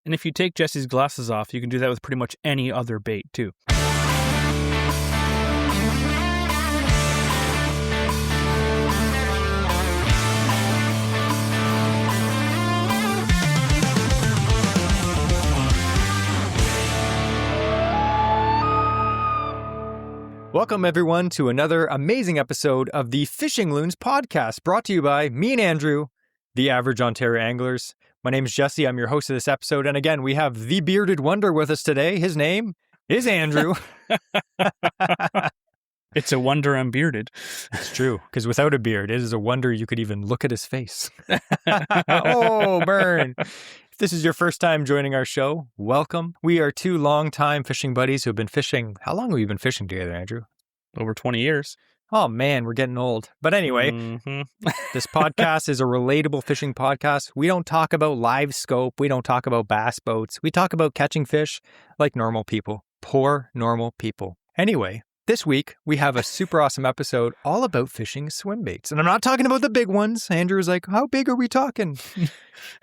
And if you take Jesse's glasses off, you can do that with pretty much any other bait too. Welcome, everyone, to another amazing episode of the Fishing Loons podcast, brought to you by me and Andrew, the average Ontario anglers. My name is Jesse. I'm your host of this episode. And again, we have the bearded wonder with us today. His name is Andrew. It's a wonder I'm bearded. It's true, because without a beard, it is a wonder you could even look at his face. Oh, burn. If this is your first time joining our show, welcome. We are two longtime fishing buddies who have been fishing. How long have we been fishing together, Andrew? Over 20 years. Oh, man, we're getting old. But anyway, this podcast is a relatable fishing podcast. We don't talk about live scope. We don't talk about bass boats. We talk about catching fish like normal people. Poor normal people. Anyway, this week, we have a super awesome episode all about fishing swim baits. And I'm not talking about the big ones. Andrew's like, how big are we talking?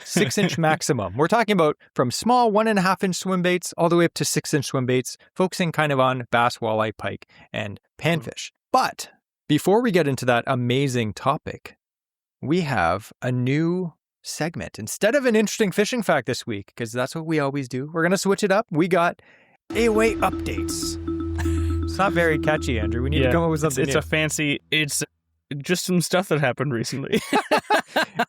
6-inch maximum. We're talking about from small 1.5-inch swim baits all the way up to 6-inch swim baits, focusing kind of on bass, walleye, pike, and panfish. But before we get into that amazing topic, we have a new segment. Instead of an interesting fishing fact this week, because that's what we always do, we're going to switch it up. We got AOA updates. It's not very catchy, Andrew. We need to come up with something new. It's just some stuff that happened recently.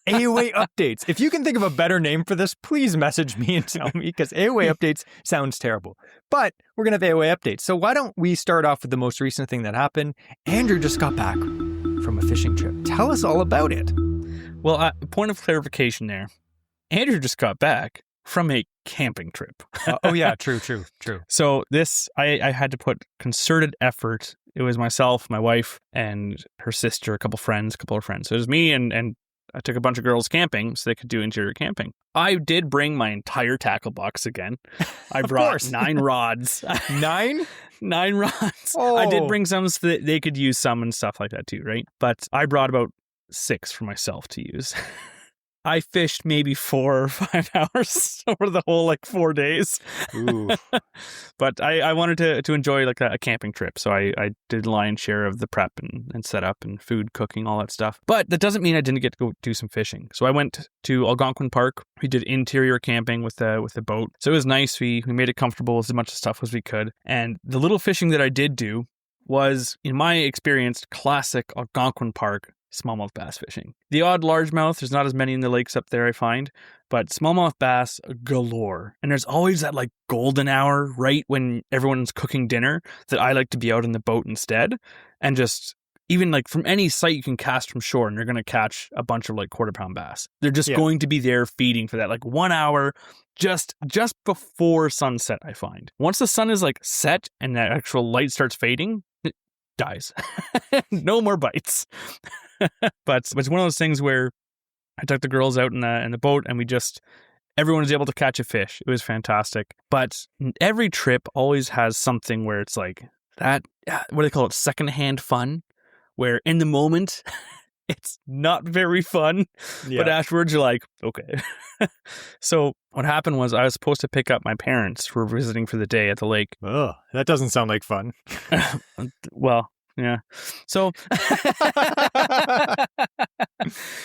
AOA updates. If you can think of a better name for this, please message me and tell me, because AOA updates sounds terrible. But we're going to have AOA updates. So why don't we start off with the most recent thing that happened? Andrew just got back from a fishing trip. Tell us all about it. Well, point of clarification there. Andrew just got back from a camping trip. Oh yeah, true. So this, I had to put concerted effort. It was myself, my wife, and her sister, a couple of friends. So it was me and I took a bunch of girls camping so they could do interior camping. I did bring my entire tackle box again. I brought 9 rods. 9? 9 rods. Oh. I did bring some so that they could use some and stuff like that too, right? But I brought about 6 for myself to use. I fished maybe 4 or 5 hours over the whole 4 days. Ooh. But I wanted to enjoy a camping trip. So I did the lion's share of the prep and setup and food cooking, all that stuff. But that doesn't mean I didn't get to go do some fishing. So I went to Algonquin Park. We did interior camping with the boat. So it was nice. We made it comfortable with as much stuff as we could. And the little fishing that I did do was, in my experience, classic Algonquin Park smallmouth bass fishing. The odd largemouth, there's not as many in the lakes up there, I find, but smallmouth bass galore. And there's always that golden hour right when everyone's cooking dinner that I like to be out in the boat instead. And just even from any site you can cast from shore, and you're going to catch a bunch of 1/4-pound bass. They're just going to be there feeding for that 1 hour just before sunset, I find. Once the sun is set and that actual light starts fading, it dies. No more bites. But it's one of those things where I took the girls out in the boat and everyone was able to catch a fish. It was fantastic. But every trip always has something where it's that, what do they call it? Secondhand fun, where in the moment it's not very fun, but afterwards you're like, okay. So what happened was I was supposed to pick up my parents who were visiting for the day at the lake. Oh, that doesn't sound like fun. Well, yeah. So,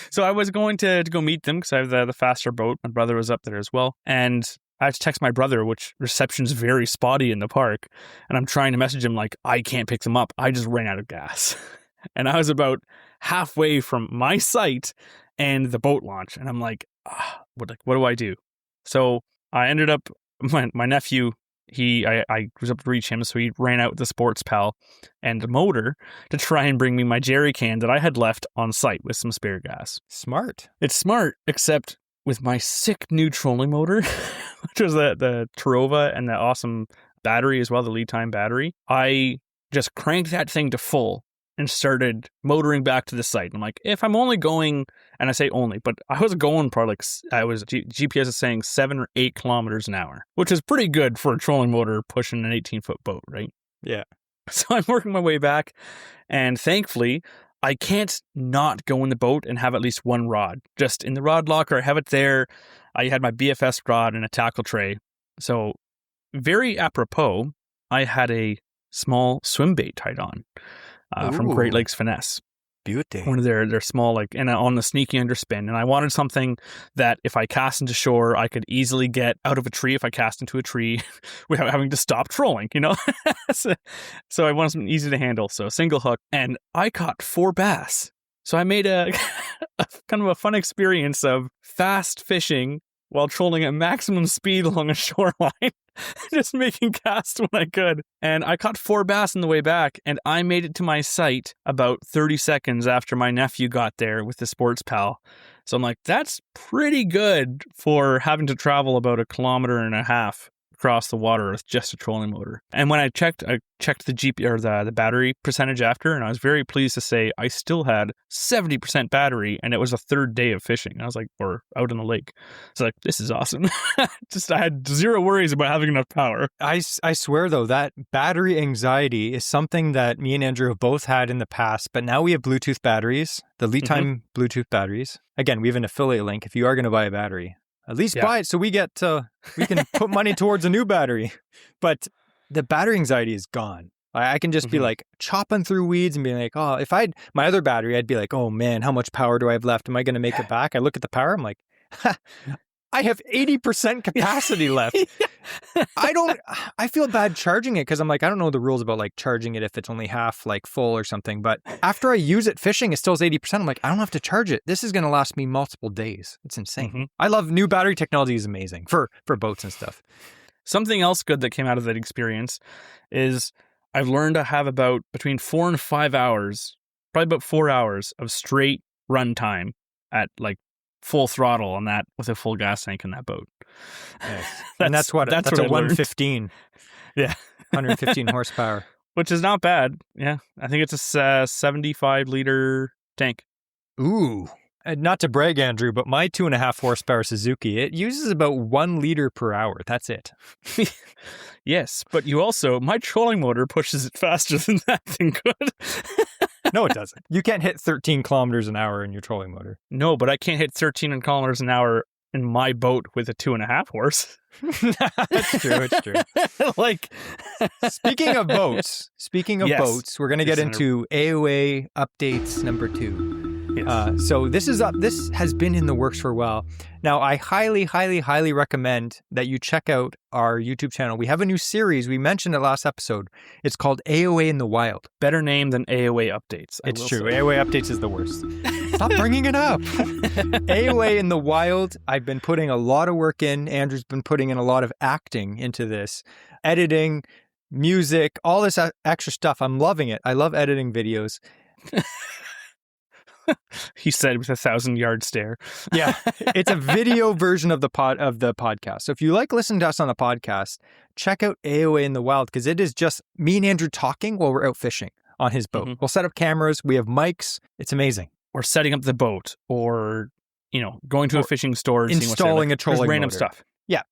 so I was going to go meet them because I have the faster boat. My brother was up there as well. And I had to text my brother, which reception's very spotty in the park. And I'm trying to message him I can't pick them up. I just ran out of gas. And I was about halfway from my site and the boat launch. And I'm like, what do I do? So I ended up, my nephew, I was up to reach him, so he ran out with the sports pal and a motor to try and bring me my jerry can that I had left on site with some spare gas. Smart. It's smart, except with my sick new trolling motor, which was the Tarova and the awesome battery as well, the lead time battery. I just cranked that thing to full and started motoring back to the site. I'm like, if I'm only going, and I say only, but I was going probably GPS is saying 7 or 8 kilometers an hour, which is pretty good for a trolling motor pushing an 18-foot boat, right? Yeah. So I'm working my way back, and thankfully, I can't not go in the boat and have at least one rod. Just in the rod locker, I have it there. I had my BFS rod and a tackle tray. So very apropos, I had a small swim bait tied on from Great Lakes Finesse. Beauty. One of their small, like, and on the sneaky underspin. And I wanted something that if I cast into shore, I could easily get out of a tree if I cast into a tree without having to stop trolling, so I wanted something easy to handle. So single hook, and I caught 4 bass. So I made a kind of a fun experience of fast fishing while trolling at maximum speed along a shoreline, just making casts when I could. And I caught 4 bass on the way back, and I made it to my site about 30 seconds after my nephew got there with the sports pal. So I'm like, that's pretty good for having to travel about 1.5 kilometers across the water with just a trolling motor. And when I checked the GP or the battery percentage after, and I was very pleased to say I still had 70% battery, and it was a 3rd day of fishing. I was like, or out in the lake. So like, this is awesome. I had 0 worries about having enough power. I swear though, that battery anxiety is something that me and Andrew have both had in the past, but now we have Bluetooth batteries, the lead time Bluetooth batteries. Again, we have an affiliate link if you are going to buy a battery. At least buy it so we can put money towards a new battery. But the battery anxiety is gone. I can just be like chopping through weeds and being like, oh, if I had my other battery, I'd be like, oh man, how much power do I have left? Am I going to make it back? I look at the power, I'm like, I have 80% capacity left. I feel bad charging it because I'm like, I don't know the rules about like charging it if it's only half like full or something. But after I use it fishing, it still has 80%. I'm like, I don't have to charge it. This is going to last me multiple days. It's insane. I love new battery technology is amazing for boats and stuff. Something else good that came out of that experience is I've learned to have about between 4 and 5 hours, probably about 4 hours of straight run time at like full throttle on that with a full gas tank in that boat. Nice. That's a 115. Yeah. 115 horsepower. Which is not bad. Yeah. I think it's a 75 liter tank. Ooh. And not to brag, Andrew, but my 2.5 horsepower Suzuki, it uses about 1 liter per hour. That's it. Yes, but my trolling motor pushes it faster than that thing could. No, it doesn't. You can't hit 13 kilometers an hour in your trolling motor. No, but I can't hit 13 kilometers an hour in my boat with a 2.5 horse. It's true. Like, speaking of boats, we're going to get into AOA updates number 2. Yes. So this has been in the works for a while. Now, I highly, highly, highly recommend that you check out our YouTube channel. We have a new series. We mentioned it last episode. It's called AOA in the Wild. Better name than AOA updates. It's true. AOA updates is the worst. Stop bringing it up. AOA in the Wild. I've been putting a lot of work in. Andrew's been putting in a lot of acting into this. Editing, music, all this extra stuff. I'm loving it. I love editing videos. He said with a 1,000-yard stare. Yeah, it's a video version of the podcast. So if you like listening to us on a podcast, check out AOA in the Wild because it is just me and Andrew talking while we're out fishing on his boat. We'll set up cameras. We have mics. It's amazing. Or setting up the boat, or going to a fishing store, and installing a trolling random motor. Stuff. Yeah.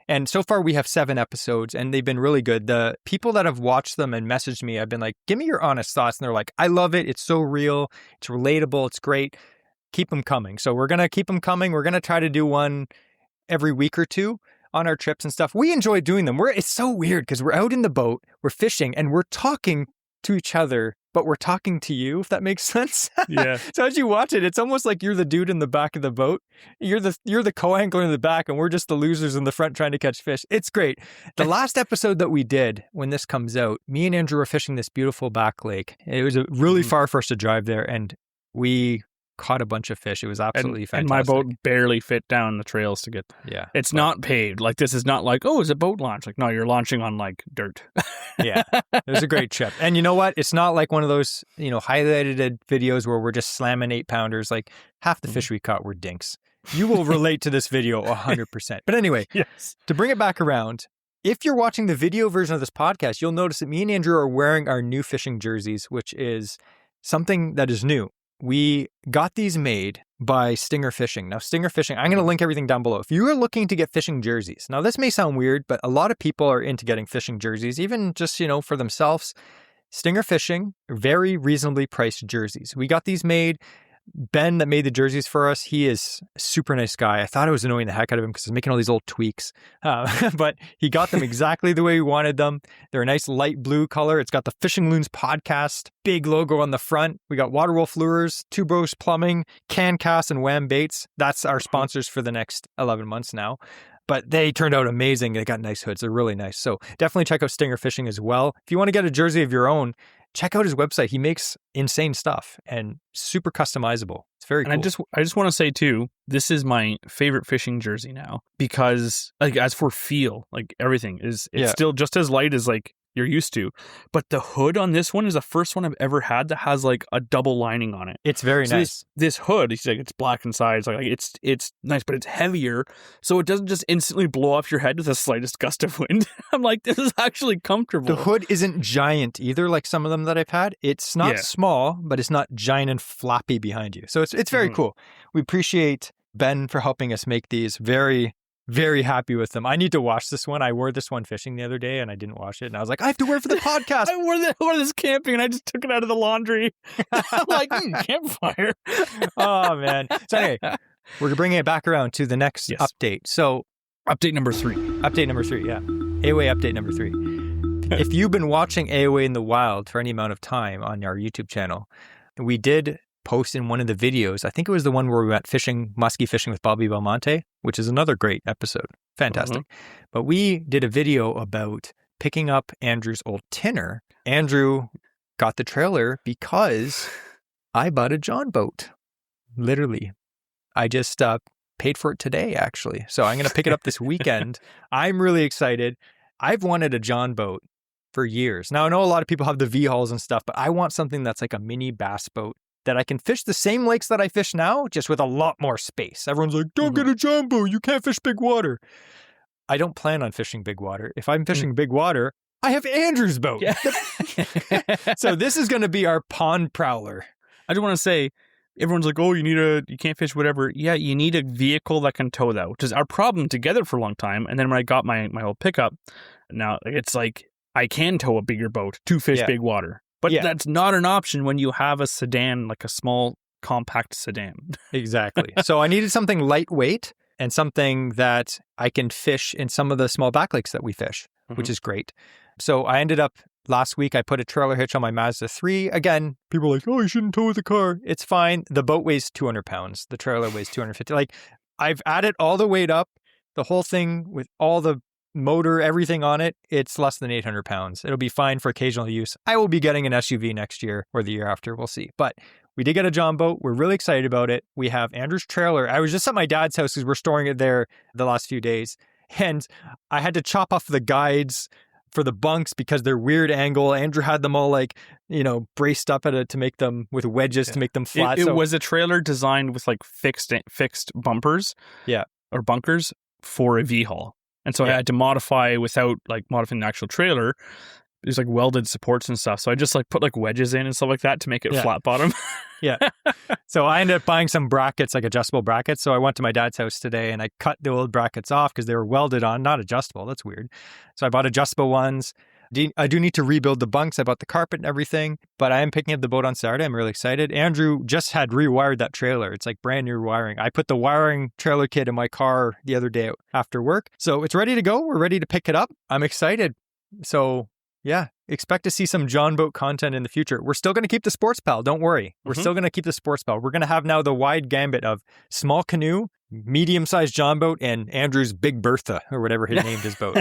And so far we have 7 episodes and they've been really good. The people that have watched them and messaged me, I've been like, give me your honest thoughts. And they're like, I love it. It's so real. It's relatable. It's great. Keep them coming. So we're going to keep them coming. We're going to try to do one every week or 2 on our trips and stuff. We enjoy doing them. It's so weird because we're out in the boat, we're fishing and we're talking to each other, but we're talking to you, if that makes sense. Yeah. So as you watch it, it's almost like you're the dude in the back of the boat. You're the co-angler in the back, and we're just the losers in the front trying to catch fish. It's great. The last episode that we did, when this comes out, me and Andrew were fishing this beautiful back lake. It was really far for us to drive there, and we caught a bunch of fish. It was absolutely fantastic. And my boat barely fit down the trails to get. Yeah. It's not paved. Like, this is not like, oh, it's a boat launch. Like, no, you're launching on like dirt. Yeah. It was a great trip. And you know what? It's not like one of those, highly edited videos where we're just slamming 8-pounders. Like, half the fish we caught were dinks. You will relate to this video 100%. But anyway, yes. To bring it back around, if you're watching the video version of this podcast, you'll notice that me and Andrew are wearing our new fishing jerseys, which is something that is new. We got these made by Stinger Fishing. Now, Stinger Fishing, I'm going to link everything down below. If you are looking to get fishing jerseys, now this may sound weird, but a lot of people are into getting fishing jerseys, even just, for themselves. Stinger Fishing, very reasonably priced jerseys. We got these made. Ben that made the jerseys for us, he is a super nice guy. I thought it was annoying the heck out of him because he's making all these little tweaks. But he got them exactly the way we wanted them. They're a nice light blue color. It's got the Fishing Loons podcast, big logo on the front. We got Waterwolf Lures, Two Bros Plumbing, Can Cast, and Wham Baits. That's our sponsors for the next 11 months now. But they turned out amazing. They got nice hoods. They're really nice. So definitely check out Stinger Fishing as well. If you want to get a jersey of your own, check out his website. He makes insane stuff and super customizable. It's very cool. And I just want to say too, this is my favorite fishing jersey now because like as for feel, like everything it's still just as light as like you're used to. But the hood on this one is the first one I've ever had that has like a double lining on it. It's very nice. This hood, he's like, it's black inside. It's nice, but it's heavier. So it doesn't just instantly blow off your head with the slightest gust of wind. I'm like, this is actually comfortable. The hood isn't giant either, like some of them that I've had. It's not small, but it's not giant and floppy behind you. So it's very cool. We appreciate Ben for helping us make these. Very, very happy with them. I need to wash this one. I wore this one fishing the other day and I didn't wash it. And I was like, I have to wear it for the podcast. I wore this camping and I just took it out of the laundry. I'm like, campfire. Oh, man. So anyway, we're bringing it back around to the next update. So update number 3. Update number 3, yeah. AOA update number 3. If you've been watching AOA in the wild for any amount of time on our YouTube channel, we did post in one of the videos. I think it was the one where we went muskie fishing with Bobby Belmonte, which is another great episode. Fantastic. But we did a video about picking up Andrew's old tinner. Andrew got the trailer because I bought a John boat. Literally. I just paid for it today, actually. So I'm going to pick it up this weekend. I'm really excited. I've wanted a John boat for years. Now, I know a lot of people have the V-hulls and stuff, but I want something that's like a mini bass boat that I can fish the same lakes that I fish now, just with a lot more space. Everyone's like, don't get a John boat. You can't fish big water. I don't plan on fishing big water. If I'm fishing big water, I have Andrew's boat. Yeah. So this is going to be our pond prowler. I just want to say, everyone's like, oh, you can't fish whatever. Yeah, you need a vehicle that can tow that, which is our problem together for a long time. And then when I got my old pickup, now it's like I can tow a bigger boat to fish big water. But that's not an option when you have a sedan, like a small, compact sedan. Exactly. So I needed something lightweight and something that I can fish in some of the small back lakes that we fish, which is great. So I ended up, last week, I put a trailer hitch on my Mazda 3. Again, people are like, oh, you shouldn't tow the car. It's fine. The boat weighs 200 pounds. The trailer weighs 250. Like, I've added all the weight up, the whole thing with all the motor, everything on it, it's less than 800 pounds. It'll be fine for occasional use. I will be getting an SUV next year or the year after. We'll see. But we did get a John boat. We're really excited about it. We have Andrew's trailer. I was just at my dad's house because we're storing it there the last few days. And I had to chop off the guides for the bunks because they're weird angle. Andrew had them all braced up to make them with wedges to make them flat. It was a trailer designed with like fixed bumpers. Yeah. Or bunkers for a V-hull. And so I had to modify without like modifying the actual trailer. There's like welded supports and stuff. So I just like put like wedges in and stuff like that to make it flat bottom. So I ended up buying some brackets, like adjustable brackets. So I went to my dad's house today and I cut the old brackets off because they were welded on, not adjustable. That's weird. So I bought adjustable ones. I do need to rebuild the bunks. I bought the carpet and everything, but I am picking up the boat on Saturday. I'm really excited. Andrew just had rewired that trailer. It's like brand new wiring. I put the wiring trailer kit in my car the other day after work. So it's ready to go. We're ready to pick it up. I'm excited. So yeah, expect to see some John boat content in the future. We're still going to keep the Sports Pal. Don't worry. We're still going to keep the Sports Pal. We're going to have now the wide gambit of small canoe, medium-sized John boat, and Andrew's Big Bertha, or whatever he named his boat.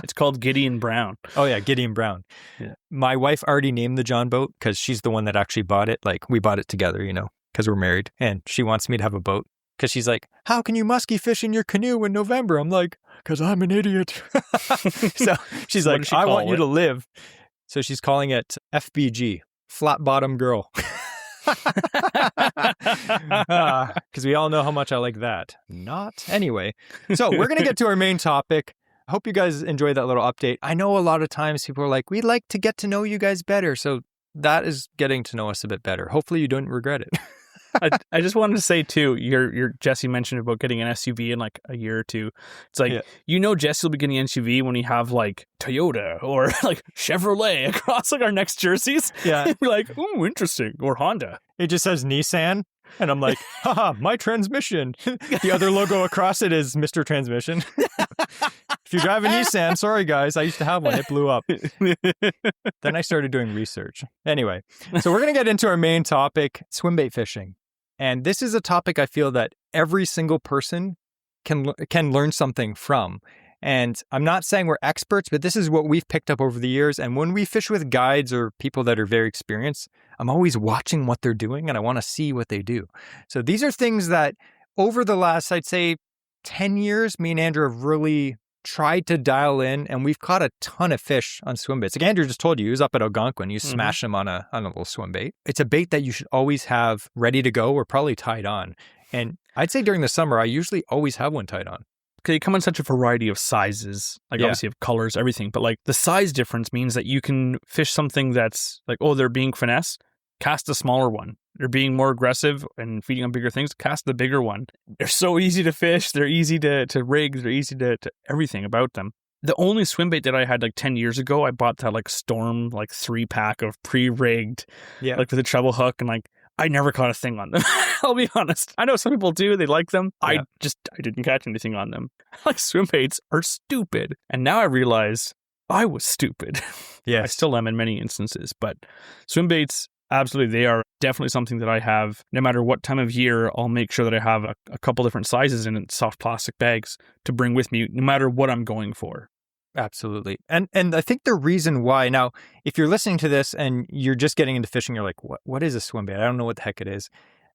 It's called Gideon Brown. Oh, yeah, Gideon Brown. Yeah. My wife already named the John boat because she's the one that actually bought it. Like, we bought it together, because we're married. And she wants me to have a boat because she's like, how can you muskie fish in your canoe in November? I'm like, because I'm an idiot. So she's like, I want you to live. So she's calling it FBG, Flat Bottom Girl. Because we all know how much I like that. Not. Anyway, so we're going to get to our main topic. I hope you guys enjoyed that little update. I know a lot of times people are like, we'd like to get to know you guys better. So that is getting to know us a bit better. Hopefully you don't regret it. I just wanted to say too, your Jesse mentioned about getting an SUV in like a year or two. It's like, Jesse will be getting an SUV when we have like Toyota or like Chevrolet across like our next jerseys. Yeah. And we're like, ooh, interesting. Or Honda. It just says Nissan. And I'm like, haha, my transmission. The other logo across it is Mr. Transmission. If you drive a Nissan, sorry guys, I used to have one. It blew up. Then I started doing research. Anyway, so we're going to get into our main topic, swimbait fishing. And this is a topic I feel that every single person can learn something from. And I'm not saying we're experts, but this is what we've picked up over the years. And when we fish with guides or people that are very experienced, I'm always watching what they're doing and I want to see what they do. So these are things that over the last, I'd say, 10 years, me and Andrew have really tried to dial in, and we've caught a ton of fish on swimbaits. Like Andrew just told you, he was up at Algonquin. You smash him on a little swimbait. It's a bait that you should always have ready to go or probably tied on. And I'd say during the summer, I usually always have one tied on. They come in such a variety of sizes, like obviously of colors, everything. But like the size difference means that you can fish something that's like, oh, they're being finesse, cast a smaller one. They're being more aggressive and feeding on bigger things, cast the bigger one. They're so easy to fish. They're easy to rig. They're easy to everything about them. The only swimbait that I had like 10 years ago, I bought that like Storm, like 3-pack of pre-rigged, like with a treble hook, and like I never caught a thing on them. I'll be honest. I know some people do. They like them. I didn't catch anything on them. Like swimbaits are stupid. And now I realize I was stupid. Yeah. I still am in many instances, but swimbaits, absolutely, they are definitely something that I have. No matter what time of year, I'll make sure that I have a couple different sizes in soft plastic bags to bring with me, no matter what I'm going for. Absolutely. And I think the reason why, now, if you're listening to this and you're just getting into fishing, you're like, what is a swimbait? I don't know what the heck it is.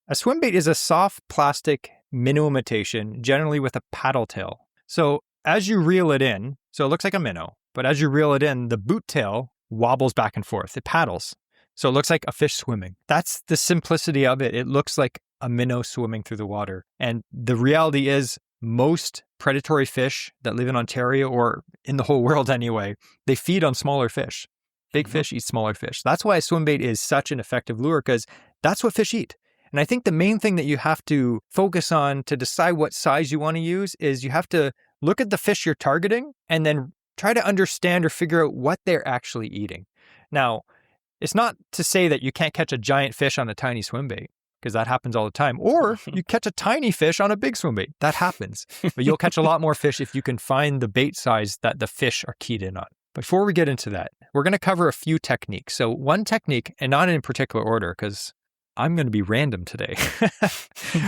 A swimbait is a soft plastic minnow imitation, generally with a paddle tail. So as you reel it in, so it looks like a minnow, but as you reel it in, the boot tail wobbles back and forth. It paddles. So it looks like a fish swimming. That's the simplicity of it. It looks like a minnow swimming through the water. And the reality is, most predatory fish that live in Ontario or in the whole world anyway, they feed on smaller fish. Big fish eat smaller fish. That's why a swimbait is such an effective lure, because that's what fish eat. And I think the main thing that you have to focus on to decide what size you want to use is you have to look at the fish you're targeting and then try to understand or figure out what they're actually eating. Now, it's not to say that you can't catch a giant fish on a tiny swimbait, because that happens all the time. Or you catch a tiny fish on a big swimbait. That happens. But you'll catch a lot more fish if you can find the bait size that the fish are keyed in on. Before we get into that, we're going to cover a few techniques. So one technique, and not in particular order, because I'm going to be random today.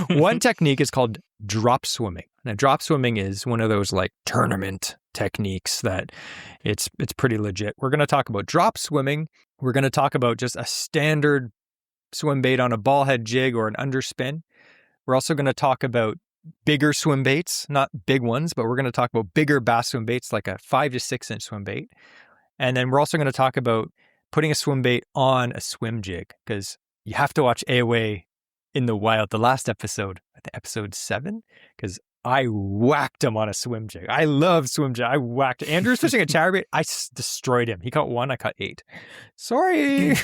One technique is called drop swimming. Now, drop swimming is one of those like tournament techniques that it's pretty legit. We're going to talk about drop swimming. We're going to talk about just a standard swim bait on a ball head jig or an underspin. We're also going to talk about bigger swim baits, not big ones, but we're going to talk about bigger bass swim baits like a 5 to 6 inch swim bait. And then we're also going to talk about putting a swim bait on a swim jig, because you have to watch AOA in the wild, the last episode, I think episode 7, because I whacked him on a swim jig. I love swim jig. I whacked Andrew's fishing a chatterbait. I destroyed him. He caught 1, I caught 8. Sorry.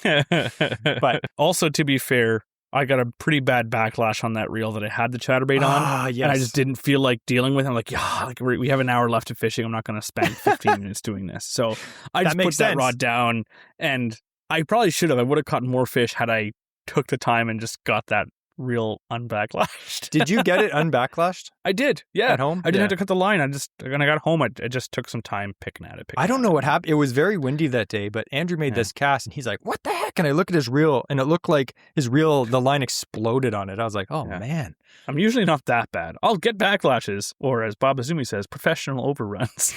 But also, to be fair, I got a pretty bad backlash on that reel that I had the chatterbait on. Yes. And I just didn't feel like dealing with it. I'm like, we have an hour left of fishing. I'm not going to spend 15 minutes doing this. So I just put that rod down, and I probably should have. I would have caught more fish had I took the time and just got that reel unbacklashed. Did you get it unbacklashed? I did, yeah. At home? I didn't have to cut the line. When I got home, I just took some time picking at it. I don't know what happened. It was very windy that day, but Andrew made this cast and he's like, what the heck? And I look at his reel and it looked like his reel, the line exploded on it. I was like, oh man. I'm usually not that bad. I'll get backlashes, or as Bob Azumi says, professional overruns.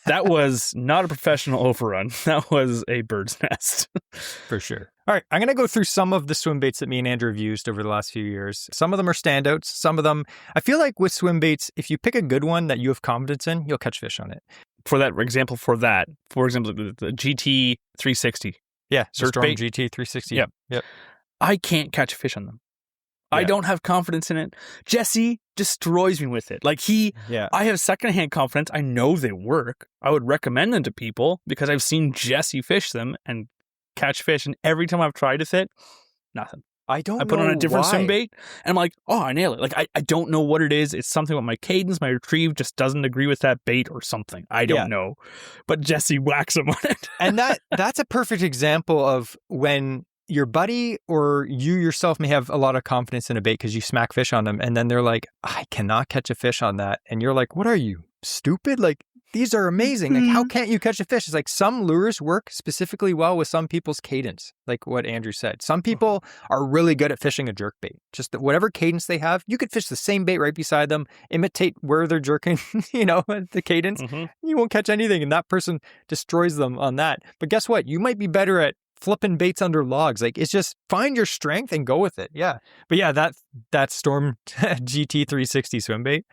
That was not a professional overrun. That was a bird's nest. For sure. All right, I'm going to go through some of the swim baits that me and Andrew have used over the last few years. Some of them are standouts. Some of them, I feel like with swim baits, if you pick a good one that you have confidence in, you'll catch fish on it. For example, the GT 360. Yeah, Storm bait. GT 360. Yep. I can't catch fish on them. Yeah. I don't have confidence in it. Jesse destroys me with it. Like I have secondhand confidence. I know they work. I would recommend them to people because I've seen Jesse fish them and catch fish, and every time I've tried with it, nothing. I don't I put on know a different swim why. bait, and I'm like, oh, I nail it. Like, I don't know what it is. It's something with my cadence. My retrieve just doesn't agree with that bait or something. I don't know. But Jesse whacks him on it. And that's a perfect example of when your buddy or you yourself may have a lot of confidence in a bait because you smack fish on them, and then they're like, I cannot catch a fish on that. And you're like, what are you, stupid? Like, these are amazing. Like, how can't you catch a fish? It's like some lures work specifically well with some people's cadence, like what Andrew said. Some people are really good at fishing a jerk bait. Just that whatever cadence they have, you could fish the same bait right beside them, imitate where they're jerking, the cadence. You won't catch anything, and that person destroys them on that. But guess what? You might be better at flipping baits under logs. Like, it's just find your strength and go with it. Yeah. But yeah, that Storm GT 360 swim bait,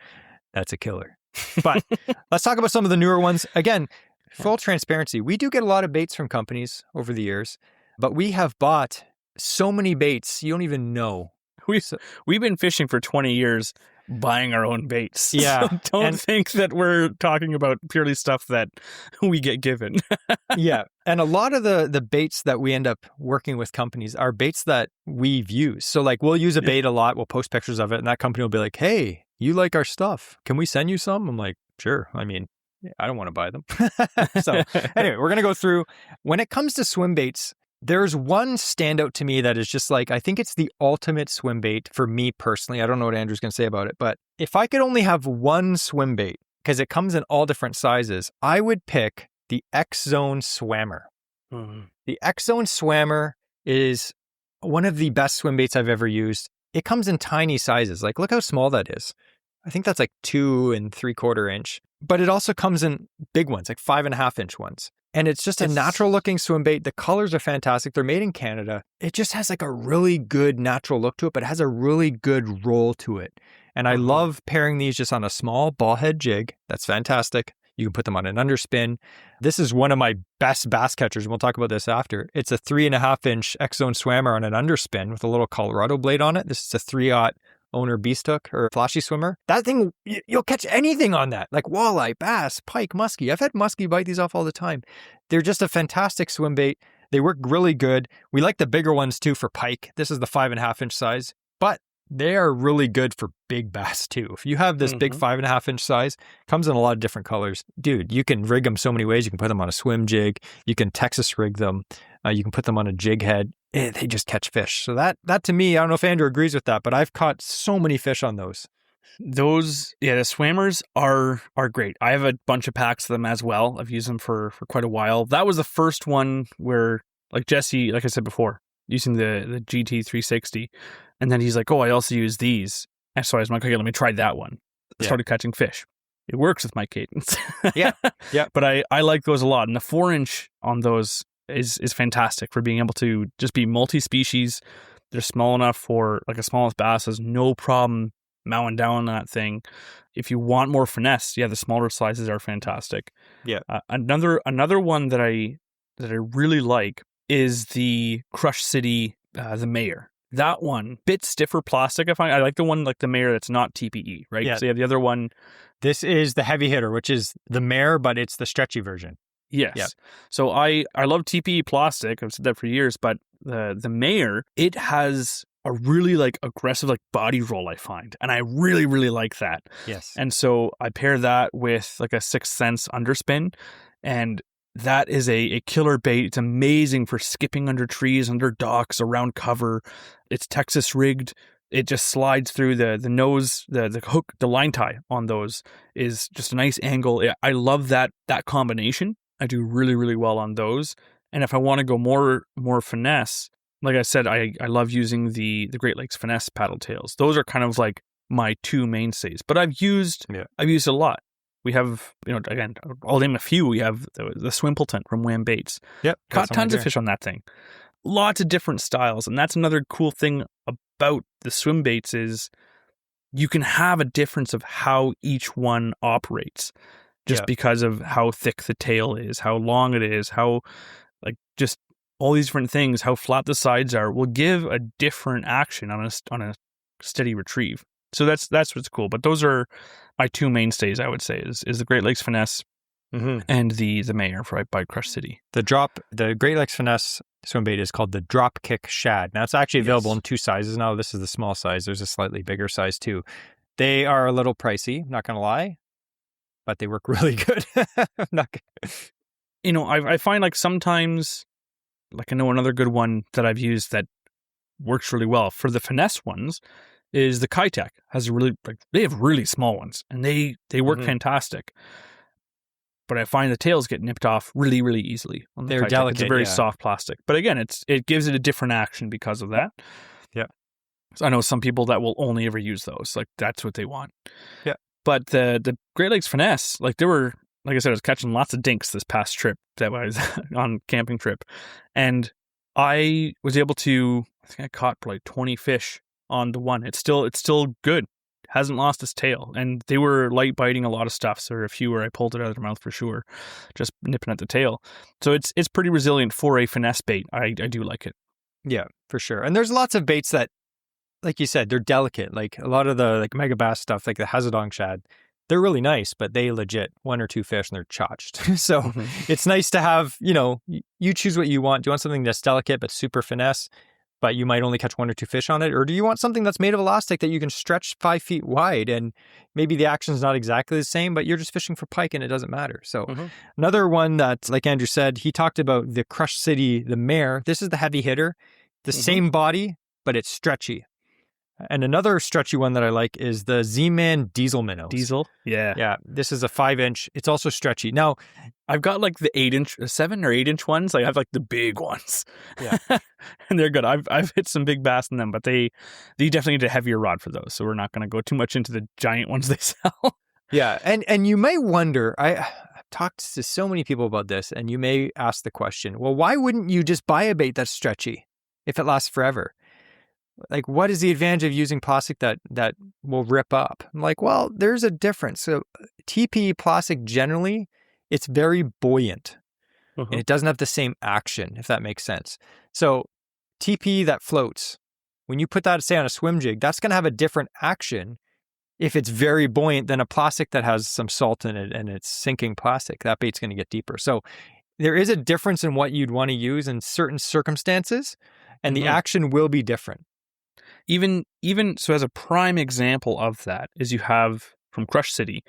that's a killer. But let's talk about some of the newer ones. Again, full transparency. We do get a lot of baits from companies over the years, but we have bought so many baits, you don't even know. We've been fishing for 20 years buying our own baits. Yeah. So don't think that we're talking about purely stuff that we get given. Yeah. And a lot of the baits that we end up working with companies are baits that we've used. So like we'll use a bait a lot, we'll post pictures of it, and that company will be like, hey, you like our stuff. Can we send you some? I'm like, sure. I mean, I don't want to buy them. So anyway, we're going to go through. When it comes to swim baits, there's one standout to me that is just like, I think it's the ultimate swim bait for me personally. I don't know what Andrew's going to say about it, but if I could only have one swim bait, because it comes in all different sizes, I would pick the X-Zone Swammer. The X-Zone Swammer is one of the best swim baits I've ever used. It comes in tiny sizes. Like, look how small that is. I think that's like 2 3/4 inch, but it also comes in big ones, like 5.5 inch ones. And it's just a natural looking swim bait. The colors are fantastic. They're made in Canada. It just has like a really good natural look to it, but it has a really good roll to it. And I love pairing these just on a small ball head jig. That's fantastic. You can put them on an underspin. This is one of my best bass catchers. We'll talk about this after. It's a 3.5 inch X-Zone Swammer on an underspin with a little Colorado blade on it. This is a 3/0 owner beast hook or flashy swimmer. That thing, you'll catch anything on that, like walleye, bass, pike, muskie. I've had muskie bite these off all the time. They're just a fantastic swim bait. They work really good. We like the bigger ones too for pike. This is the 5.5 inch size, but they are really good for big bass too. If you have this big 5.5 inch size, comes in a lot of different colors. Dude, you can rig them so many ways. You can put them on a swim jig. You can Texas rig them. You can put them on a jig head. They just catch fish. So that to me, I don't know if Andrew agrees with that, but I've caught so many fish on those. Those, the Swammers are great. I have a bunch of packs of them as well. I've used them for quite a while. That was the first one where, like Jesse, like I said before, using the GT 360. And then he's like, oh, I also use these. And so I was like, okay, let me try that one. I started catching fish. It works with my cadence. Yeah. But I like those a lot. And the 4-inch on those is fantastic for being able to just be multi-species. They're small enough for like a smallest bass has no problem mowing down on that thing. If you want more finesse, the smaller sizes are fantastic. Yeah. Another one that I really like is the Crush City, the Mayor. That one, bit stiffer plastic. I like the one like the Mayor that's not TPE, right? Yeah. So you have the other one. This is the heavy hitter, which is the Mayor, but it's the stretchy version. Yes. Yep. So I love TPE plastic. I've said that for years, but the Mayor, it has a really like aggressive like body roll, I find. And I really, really like that. Yes. And so I pair that with like a 6th Sense underspin, and that is a killer bait. It's amazing for skipping under trees, under docks, around cover. It's Texas rigged. It just slides through the nose, the hook, the line tie on those is just a nice angle. I love that combination. I do really, really well on those. And if I want to go more finesse, like I said, I love using the Great Lakes Finesse paddle tails. Those are kind of like my two mainstays. But I've used a lot. We have, again, I'll name a few. We have the Swimpleton from Wham Baits. Yep. Caught tons of fish on that thing. Lots of different styles. And that's another cool thing about the swim baits is you can have a difference of how each one operates just because of how thick the tail is, how long it is, how like just all these different things, how flat the sides are will give a different action on a steady retrieve. So that's what's cool. But those are my two mainstays, I would say, is the Great Lakes Finesse and the mayor by Crush City. The Great Lakes Finesse swim bait is called the drop kick shad. Now it's actually available in 2 sizes. Now this is the small size. There's a slightly bigger size too. They are a little pricey, not going to lie, but they work really good. I find like sometimes, like I know another good one that I've used that works really well for the finesse ones is the Kitech. They have really small ones and they work fantastic. But I find the tails get nipped off really, really easily. They're delicate. It's a very soft plastic. But again, it gives it a different action because of that. Yeah. So I know some people that will only ever use those. Like that's what they want. Yeah. But the Great Lakes Finesse, like I said, I was catching lots of dinks this past trip that was on camping trip. And I was able to, I think I caught like 20 fish on the one. It's still good. Hasn't lost its tail, and they were light biting a lot of stuff. So there were a few where I pulled it out of their mouth for sure, just nipping at the tail. So it's pretty resilient for a finesse bait. I do like it. Yeah, for sure. And there's lots of baits that, like you said, they're delicate. Like a lot of the like mega bass stuff, like the Hazadong shad, they're really nice, but they legit 1 or 2 fish and they're chotched. So it's nice to have, you choose what you want. Do you want something that's delicate but super finesse, but you might only catch 1 or 2 fish on it? Or do you want something that's made of elastic that you can stretch 5 feet wide and maybe the action's not exactly the same, but you're just fishing for pike and it doesn't matter. So another one that, like Andrew said, he talked about the Crush City, the mare. This is the heavy hitter, the same body, but it's stretchy. And another stretchy one that I like is the Z-Man Diesel Minnows. Diesel? Yeah. Yeah. This is a 5-inch. It's also stretchy. Now, I've got like the 7 or 8-inch ones. Like I have like the big ones. Yeah. And they're good. I've hit some big bass in them, but they definitely need a heavier rod for those. So we're not going to go too much into the giant ones they sell. Yeah. And you may wonder, I've talked to so many people about this, and you may ask the question, well, why wouldn't you just buy a bait that's stretchy if it lasts forever? Like, what is the advantage of using plastic that will rip up? I'm like, well, there's a difference. So TPE plastic, generally, it's very buoyant. And it doesn't have the same action, if that makes sense. So TPE that floats, when you put that, say, on a swim jig, that's going to have a different action if it's very buoyant than a plastic that has some salt in it and it's sinking plastic. That bait's going to get deeper. So there is a difference in what you'd want to use in certain circumstances, and the action will be different. Even so, as a prime example of that is you have from Crush City,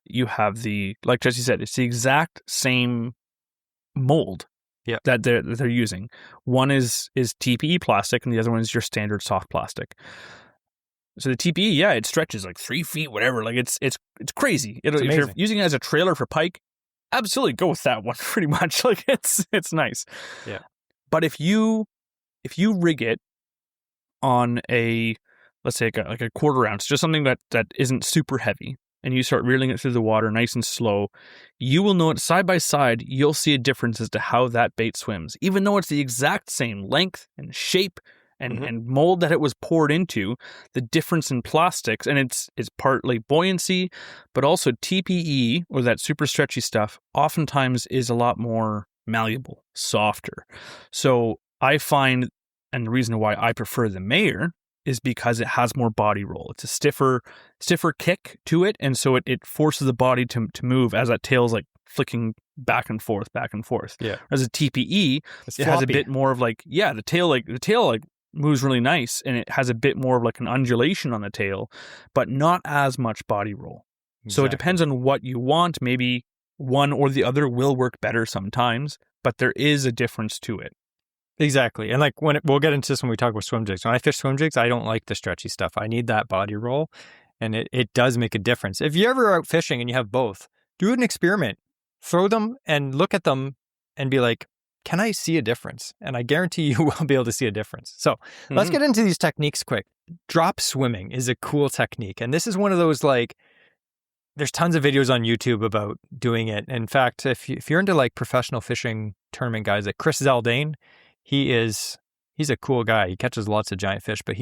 you have like Jesse said, it's the exact same mold that they're using. One is TPE plastic, and the other one is your standard soft plastic. So the TPE, it stretches like 3 feet, whatever. Like it's crazy. If you're using it as a trailer for pike, absolutely go with that one. Pretty much, like it's nice. Yeah. But if you rig it on let's say like a 1/4 ounce, just something that isn't super heavy, and you start reeling it through the water nice and slow, you will know it side by side. You'll see a difference as to how that bait swims, even though it's the exact same length and shape and mold that it was poured into. The difference in plastics, and it's partly buoyancy, but also TPE, or that super stretchy stuff, oftentimes is a lot more malleable, softer. So I find, and the reason why I prefer the Mayer is because it has more body roll. It's a stiffer kick to it, and so it forces the body to move as that tail's like flicking back and forth. Yeah. As a TPE, it has a bit more of like, the tail moves really nice, and it has a bit more of like an undulation on the tail, but not as much body roll. Exactly. So it depends on what you want. Maybe one or the other will work better sometimes, but there is a difference to it. Exactly. And like we'll get into this when we talk about swim jigs. When I fish swim jigs, I don't like the stretchy stuff. I need that body roll, and it does make a difference. If you're ever out fishing and you have both, do an experiment. Throw them and look at them and be like, can I see a difference? And I guarantee you will be able to see a difference. So let's get into these techniques quick. Drop swimming is a cool technique. And this is one of those, like, there's tons of videos on YouTube about doing it. In fact, if you're into like professional fishing tournament guys, like Chris Zaldane, he's a cool guy. He catches lots of giant fish, but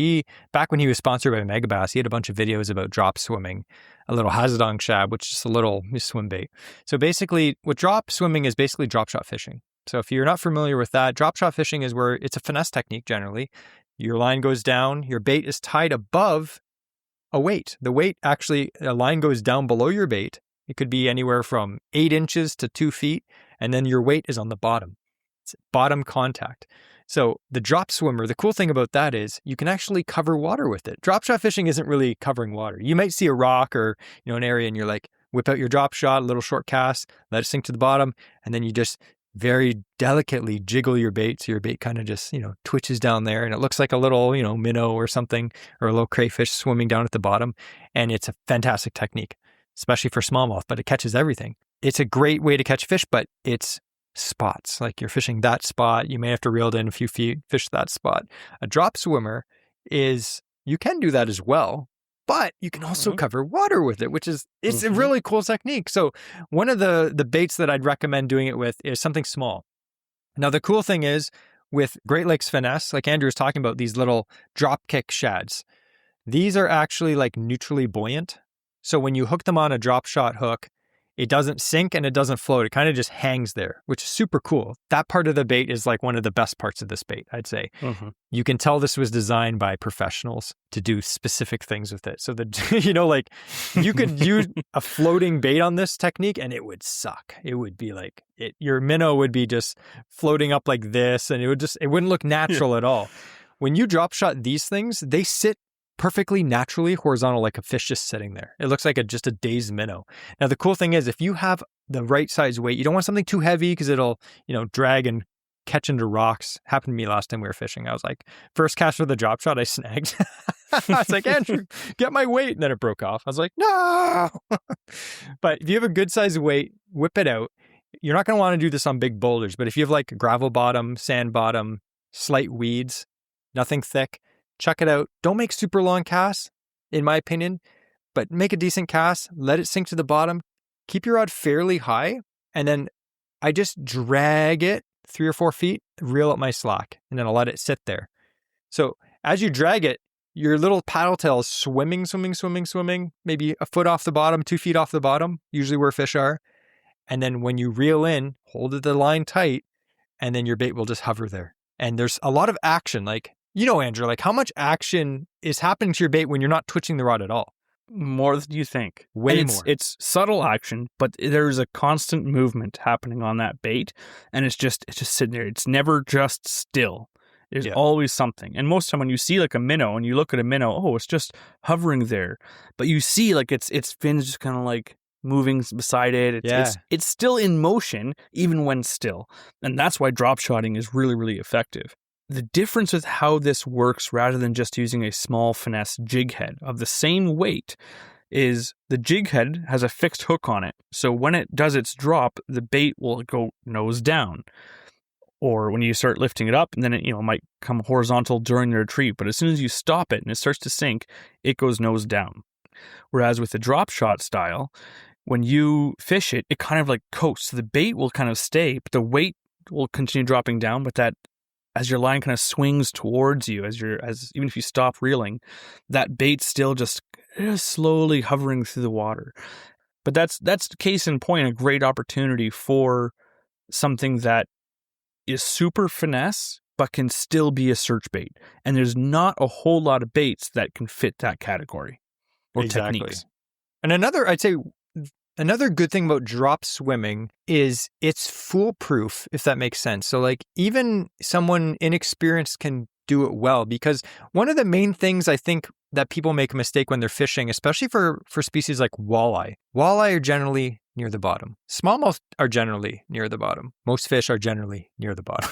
back when he was sponsored by Megabass, he had a bunch of videos about drop swimming, a little Hazadong shad, which is a little swim bait. So basically what drop swimming is basically drop shot fishing. So if you're not familiar with that, drop shot fishing is where it's a finesse technique generally. Your line goes down, your bait is tied above a weight. The weight, actually, a line goes down below your bait. It could be anywhere from 8 inches to 2 feet, and then your weight is on the bottom. It's bottom contact. So the drop swimmer, the cool thing about that is you can actually cover water with it. Drop shot fishing isn't really covering water. You might see a rock or an area and you're like, whip out your drop shot, a little short cast, let it sink to the bottom, and then you just very delicately jiggle your bait. So your bait kind of just, twitches down there and it looks like a little, minnow or something, or a little crayfish swimming down at the bottom. And it's a fantastic technique, especially for smallmouth, but it catches everything. It's a great way to catch fish, but it's spots. Like you're fishing that spot, you may have to reel it in a few feet, fish that spot. A drop swimmer you can do that as well, but you can also cover water with it, which is, it's a really cool technique. So one of the baits that I'd recommend doing it with is something small. Now, the cool thing is with Great Lakes Finesse, like Andrew was talking about, these little drop kick shads, these are actually like neutrally buoyant. So when you hook them on a drop shot hook, it doesn't sink and it doesn't float. It kind of just hangs there, which is super cool. That part of the bait is like one of the best parts of this bait, I'd say. You can tell this was designed by professionals to do specific things with it. So that, you could use a floating bait on this technique and it would suck. It would be like, your minnow would be just floating up like this and it wouldn't look natural at all. When you drop shot these things, they sit perfectly naturally horizontal, like a fish just sitting there. It looks like just a dazed minnow. Now, the cool thing is if you have the right size weight, you don't want something too heavy because it'll, drag and catch into rocks. Happened to me last time we were fishing. I was like, first cast for the drop shot, I snagged. I was like, Andrew, get my weight. And then it broke off. I was like, no. But if you have a good size weight, whip it out. You're not going to want to do this on big boulders, but if you have like gravel bottom, sand bottom, slight weeds, nothing thick, check it out. Don't make super long casts, in my opinion, but make a decent cast, let it sink to the bottom, keep your rod fairly high, and then I just drag it 3 or 4 feet, reel up my slack, and then I'll let it sit there. So as you drag it, your little paddle tail is swimming, maybe a foot off the bottom, 2 feet off the bottom, usually where fish are. And then when you reel in, hold the line tight, and then your bait will just hover there. And there's a lot of action, Andrew, how much action is happening to your bait when you're not twitching the rod at all? More than you think. Way more. It's subtle action, but there's a constant movement happening on that bait, and it's just sitting there. It's never just still. There's always something. And most of the time when you see like a minnow and you look at a minnow, it's just hovering there. But you see like its fins just kind of like moving beside it. It's still in motion even when still. And that's why drop shotting is really, really effective. The difference with how this works rather than just using a small finesse jig head of the same weight is the jig head has a fixed hook on it. So when it does its drop, the bait will go nose down. Or when you start lifting it up, and then it might come horizontal during the retreat. But as soon as you stop it and it starts to sink, it goes nose down. Whereas with the drop shot style, when you fish it, it kind of like coasts. So the bait will kind of stay, but the weight will continue dropping down. But that as your line kind of swings towards you, even if you stop reeling, that bait's still just slowly hovering through the water. But that's case in point, a great opportunity for something that is super finesse, but can still be a search bait. And there's not a whole lot of baits that can fit that category or techniques. And another good thing about drop swimming is it's foolproof, if that makes sense. So even someone inexperienced can do it well, because one of the main things I think that people make a mistake when they're fishing, especially for species like walleye. Walleye are generally near the bottom. Smallmouth are generally near the bottom. Most fish are generally near the bottom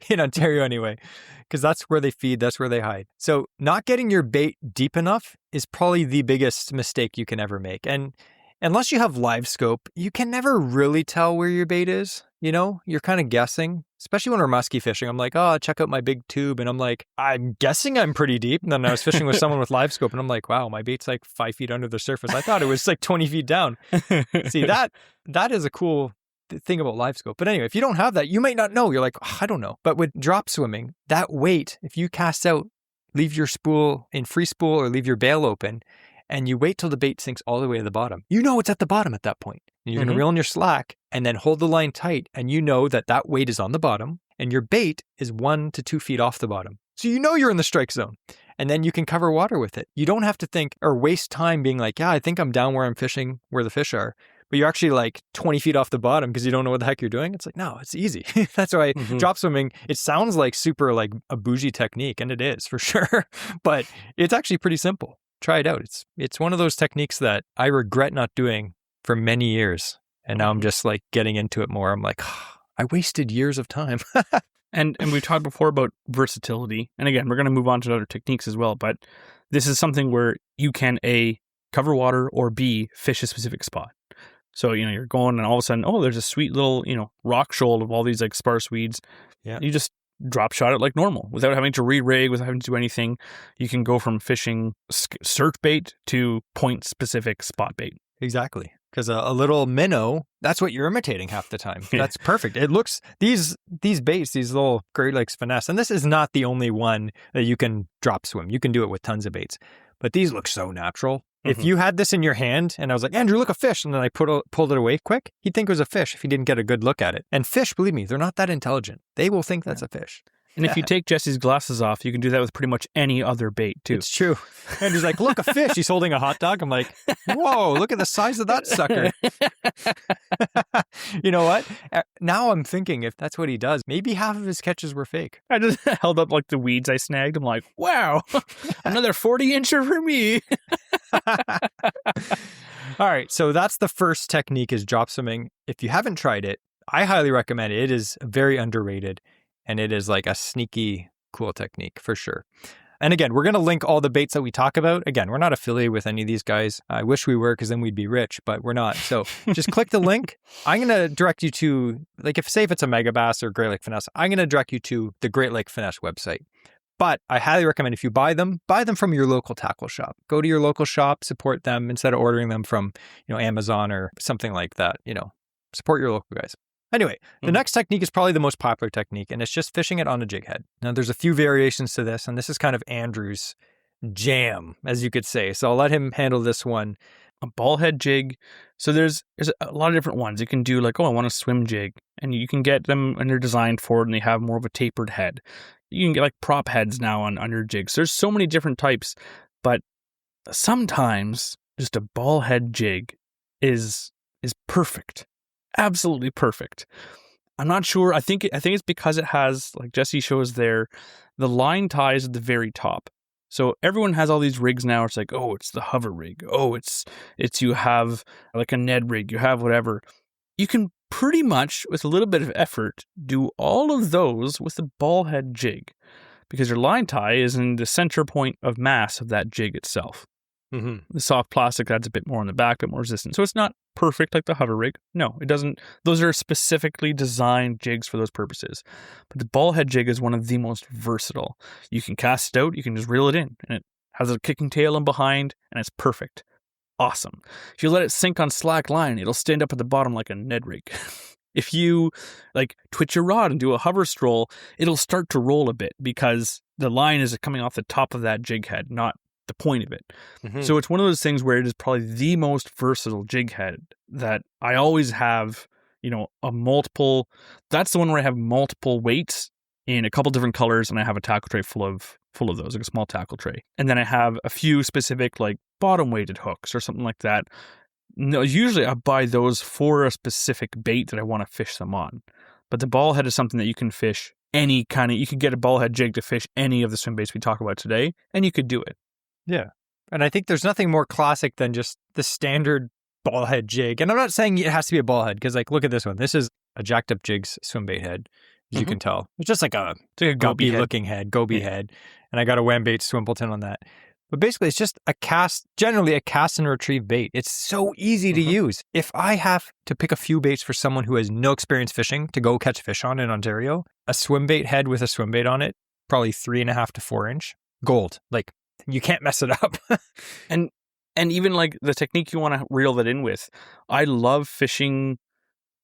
in Ontario anyway, because that's where they feed, that's where they hide. So not getting your bait deep enough is probably the biggest mistake you can ever make. And unless you have live scope, you can never really tell where your bait is. You're kind of guessing, especially when we're musky fishing. I'm like, check out my big tube. And I'm like, I'm guessing I'm pretty deep. And then I was fishing with someone with live scope and I'm like, wow, my bait's like 5 feet under the surface. I thought it was like 20 feet down. See, that is a cool thing about live scope. But anyway, if you don't have that, you might not know. You're like, I don't know. But with drop swimming, that weight, if you cast out, leave your spool in free spool or leave your bail open, and you wait till the bait sinks all the way to the bottom, it's at the bottom at that point. And you're going to reel in your slack and then hold the line tight. And that weight is on the bottom and your bait is 1 to 2 feet off the bottom. So you're in the strike zone. and then you can cover water with it. You don't have to think or waste time being like, yeah, I think I'm down where I'm fishing, where the fish are. But you're actually like 20 feet off the bottom because you don't know what the heck you're doing. It's like, no, it's easy. That's why drop swimming, it sounds like super like a bougie technique, and it is for sure. But it's actually pretty simple. Try it out. It's one of those techniques that I regret not doing for many years. And now I'm just like getting into it more. I'm like, oh, I wasted years of time. And we talked before about versatility. And again, we're going to move on to other techniques as well. But this is something where you can A, cover water, or B, fish a specific spot. So, you're going and all of a sudden, oh, there's a sweet little, rock shoal of all these like sparse weeds. Yeah. You just drop shot it like normal without having to re-rig, without having to do anything. You can go from fishing search bait to point specific spot bait. Exactly. Because a little minnow, that's what you're imitating half the time. That's perfect. It looks, these baits, these little Great Lakes finesse, and this is not the only one that you can drop swim. You can do it with tons of baits. But these look so natural. If you had this in your hand and I was like, Andrew, look, a fish, and then I pulled it away quick, he'd think it was a fish if he didn't get a good look at it. And fish, believe me, they're not that intelligent. They will think that's a fish. And if you take Jesse's glasses off, you can do that with pretty much any other bait too. It's true. Andrew's like, look, a fish. He's holding a hot dog. I'm like, whoa, look at the size of that sucker. You know what? Now I'm thinking if that's what he does, maybe half of his catches were fake. I just held up like the weeds I snagged. I'm like, wow, another 40-incher for me. All right. So that's the first technique, is drop swimming. If you haven't tried it, I highly recommend it. It is very underrated. And it is like a sneaky, cool technique for sure. And again, we're going to link all the baits that we talk about. Again, we're not affiliated with any of these guys. I wish we were, because then we'd be rich, but we're not. So just click the link. I'm going to direct you to, like, if it's a Mega Bass or Great Lake Finesse, I'm going to direct you to the Great Lake Finesse website. But I highly recommend, if you buy them from your local tackle shop. Go to your local shop, support them instead of ordering them from, Amazon or something like that. Support your local guys. Anyway, the next technique is probably the most popular technique, and it's just fishing it on a jig head. Now, there's a few variations to this, and this is kind of Andrew's jam, as you could say. So I'll let him handle this one. A ball head jig. So there's a lot of different ones. You can do like, I want a swim jig, and you can get them, and they're designed for it, and they have more of a tapered head. You can get like prop heads now on your jigs. There's so many different types, but sometimes just a ball head jig is perfect. Absolutely perfect. I'm not sure. I think it's because it has, like Jesse shows there, the line ties at the very top. So everyone has all these rigs now. It's like, oh, it's the hover rig. Oh, it's you have like a Ned rig. You have whatever. You can pretty much, with a little bit of effort, do all of those with a ball head jig, because your line tie is in the center point of mass of that jig itself. The soft plastic adds a bit more on the back, a bit more resistant. So it's not perfect like the hover rig. No, it doesn't. Those are specifically designed jigs for those purposes. But the ball head jig is one of the most versatile. You can cast it out, you can just reel it in, and it has a kicking tail in behind, and it's perfect. Awesome. If you let it sink on slack line, it'll stand up at the bottom like a Ned rig. If you like twitch your rod and do a hover stroll, it'll start to roll a bit because the line is coming off the top of that jig head, not the point of it. So it's one of those things where it is probably the most versatile jig head that I always have, a multiple. That's the one where I have multiple weights in a couple different colors, and I have a tackle tray full of those, like a small tackle tray. And then I have a few specific like bottom weighted hooks or something like that. No, usually I buy those for a specific bait that I want to fish them on. But the ball head is something that you can fish you could get a ball head jig to fish any of the swim baits we talk about today, and you could do it. Yeah. And I think there's nothing more classic than just the standard ball head jig. And I'm not saying it has to be a ball head, because like, look at this one. This is a Jacked Up Jigs swim bait head, as you can tell. It's just like a goby looking head, goby head. And I got a Wham-Bait Swimpleton on that. But basically, it's just generally a cast and retrieve bait. It's so easy to use. If I have to pick a few baits for someone who has no experience fishing to go catch fish on in Ontario, a swim bait head with a swim bait on it, probably 3.5 to 4 inch, gold. Like, you can't mess it up. And even like the technique you want to reel that in with, I love fishing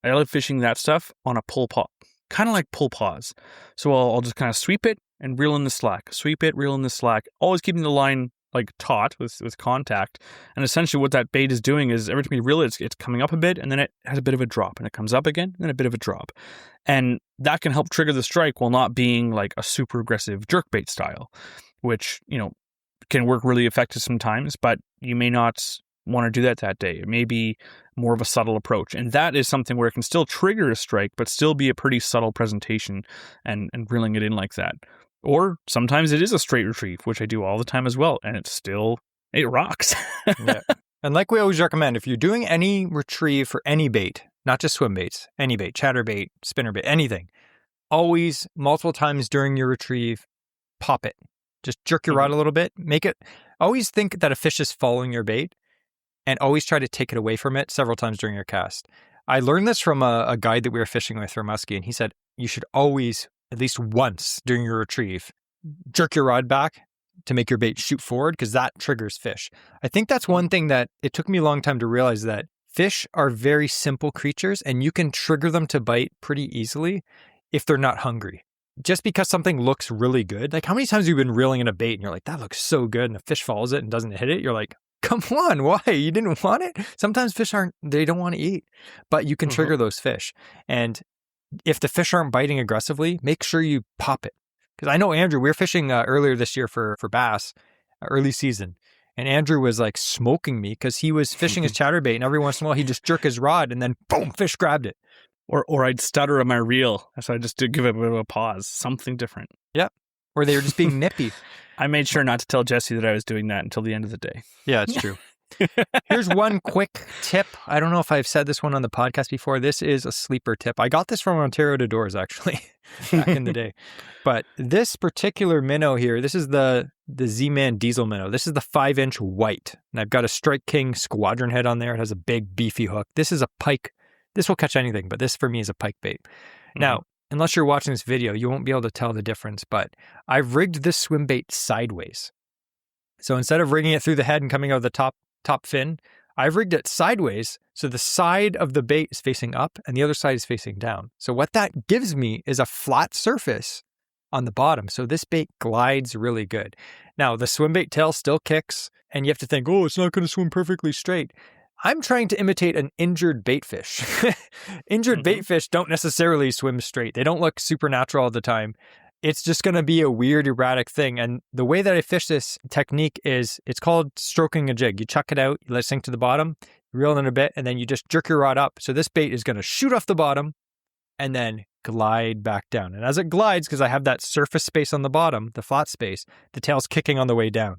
that stuff on a pull paw, kind of like pull paws. So I'll just kind of sweep it and reel in the slack, sweep it, reel in the slack, always keeping the line like taut with contact. And essentially what that bait is doing is every time you reel it, it's coming up a bit, and then it has a bit of a drop, and it comes up again, and then a bit of a drop. And that can help trigger the strike while not being like a super aggressive jerkbait style, which, can work really effective sometimes, but you may not want to do that day. It may be more of a subtle approach. And that is something where it can still trigger a strike, but still be a pretty subtle presentation and reeling it in like that. Or sometimes it is a straight retrieve, which I do all the time as well. And it rocks. Yeah. And like we always recommend, if you're doing any retrieve for any bait, not just swim baits, any bait, chatterbait, spinnerbait, anything, always multiple times during your retrieve, pop it. Just jerk your rod a little bit. Always think that a fish is following your bait and always try to take it away from it several times during your cast. I learned this from a guide that we were fishing with for muskie, and he said you should always, at least once during your retrieve, jerk your rod back to make your bait shoot forward, because that triggers fish. I think that's one thing that it took me a long time to realize, that fish are very simple creatures and you can trigger them to bite pretty easily if they're not hungry. Just because something looks really good, like how many times have you been reeling in a bait and you're like, that looks so good, and the fish follows it and doesn't hit it? You're like, come on, why? You didn't want it? Sometimes fish they don't want to eat, but you can trigger those fish. And if the fish aren't biting aggressively, make sure you pop it. Because I know Andrew, we were fishing earlier this year for bass, early season. And Andrew was like smoking me because he was fishing his chatterbait, and every once in a while he'd just jerk his rod and then boom, fish grabbed it. Or I'd stutter on my reel. So I just did give it a bit of a pause, something different. Yeah. Or they were just being nippy. I made sure not to tell Jesse that I was doing that until the end of the day. Yeah, it's true. Here's one quick tip. I don't know if I've said this one on the podcast before. This is a sleeper tip. I got this from Ontario to Doors, actually, back in the day. But this particular minnow here, this is the Z-Man diesel minnow. This is the 5-inch white. And I've got a Strike King squadron head on there. It has a big beefy hook. This is a pike. This will catch anything, but this for me is a pike bait. Now, unless you're watching this video, you won't be able to tell the difference, but I've rigged this swim bait sideways. So instead of rigging it through the head and coming out of the top fin, I've rigged it sideways, so the side of the bait is facing up and the other side is facing down. So what that gives me is a flat surface on the bottom. So this bait glides really good. Now, the swim bait tail still kicks, and you have to think, oh, it's not going to swim perfectly straight. I'm trying to imitate an injured baitfish. Injured baitfish don't necessarily swim straight. They don't look supernatural all the time. It's just going to be a weird, erratic thing. And the way that I fish this technique is, it's called stroking a jig. You chuck it out, you let it sink to the bottom, you reel in a bit, and then you just jerk your rod up. So this bait is going to shoot off the bottom and then glide back down. And as it glides, because I have that surface space on the bottom, the flat space, the tail's kicking on the way down.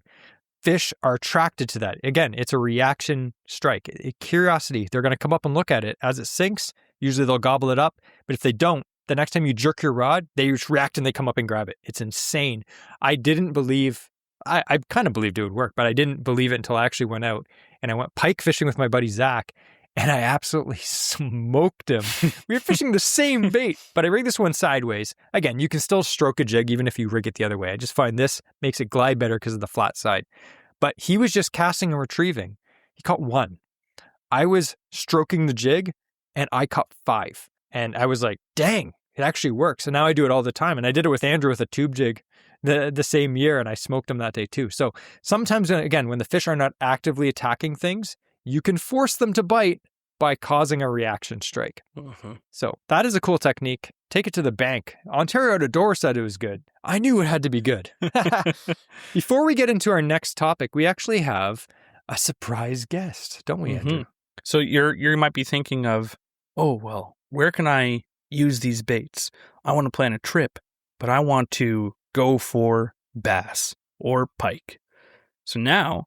Fish are attracted to that. Again, it's a reaction strike. Curiosity. They're going to come up and look at it. As it sinks, usually they'll gobble it up. But if they don't, the next time you jerk your rod, they just react and they come up and grab it. It's insane. I didn't believe, I kind of believed it would work, but I didn't believe it until I actually went out and I went pike fishing with my buddy Zach, and I absolutely smoked him. We were fishing the same bait, but I rigged this one sideways. Again, you can still stroke a jig even if you rig it the other way. I just find this makes it glide better because of the flat side. But he was just casting and retrieving. He caught one. I was stroking the jig and I caught 5. And I was like, dang, it actually works. And now I do it all the time. And I did it with Andrew with a tube jig the same year, and I smoked him that day too. So sometimes, again, when the fish are not actively attacking things, you can force them to bite by causing a reaction strike. So that is a cool technique. Take it to the bank. Ontario to Door said it was good. I knew it had to be good. Before we get into our next topic, we actually have a surprise guest, don't we, Andrew? So you might be thinking of, oh, well, where can I use these baits? I want to plan a trip, but I want to go for bass or pike. So now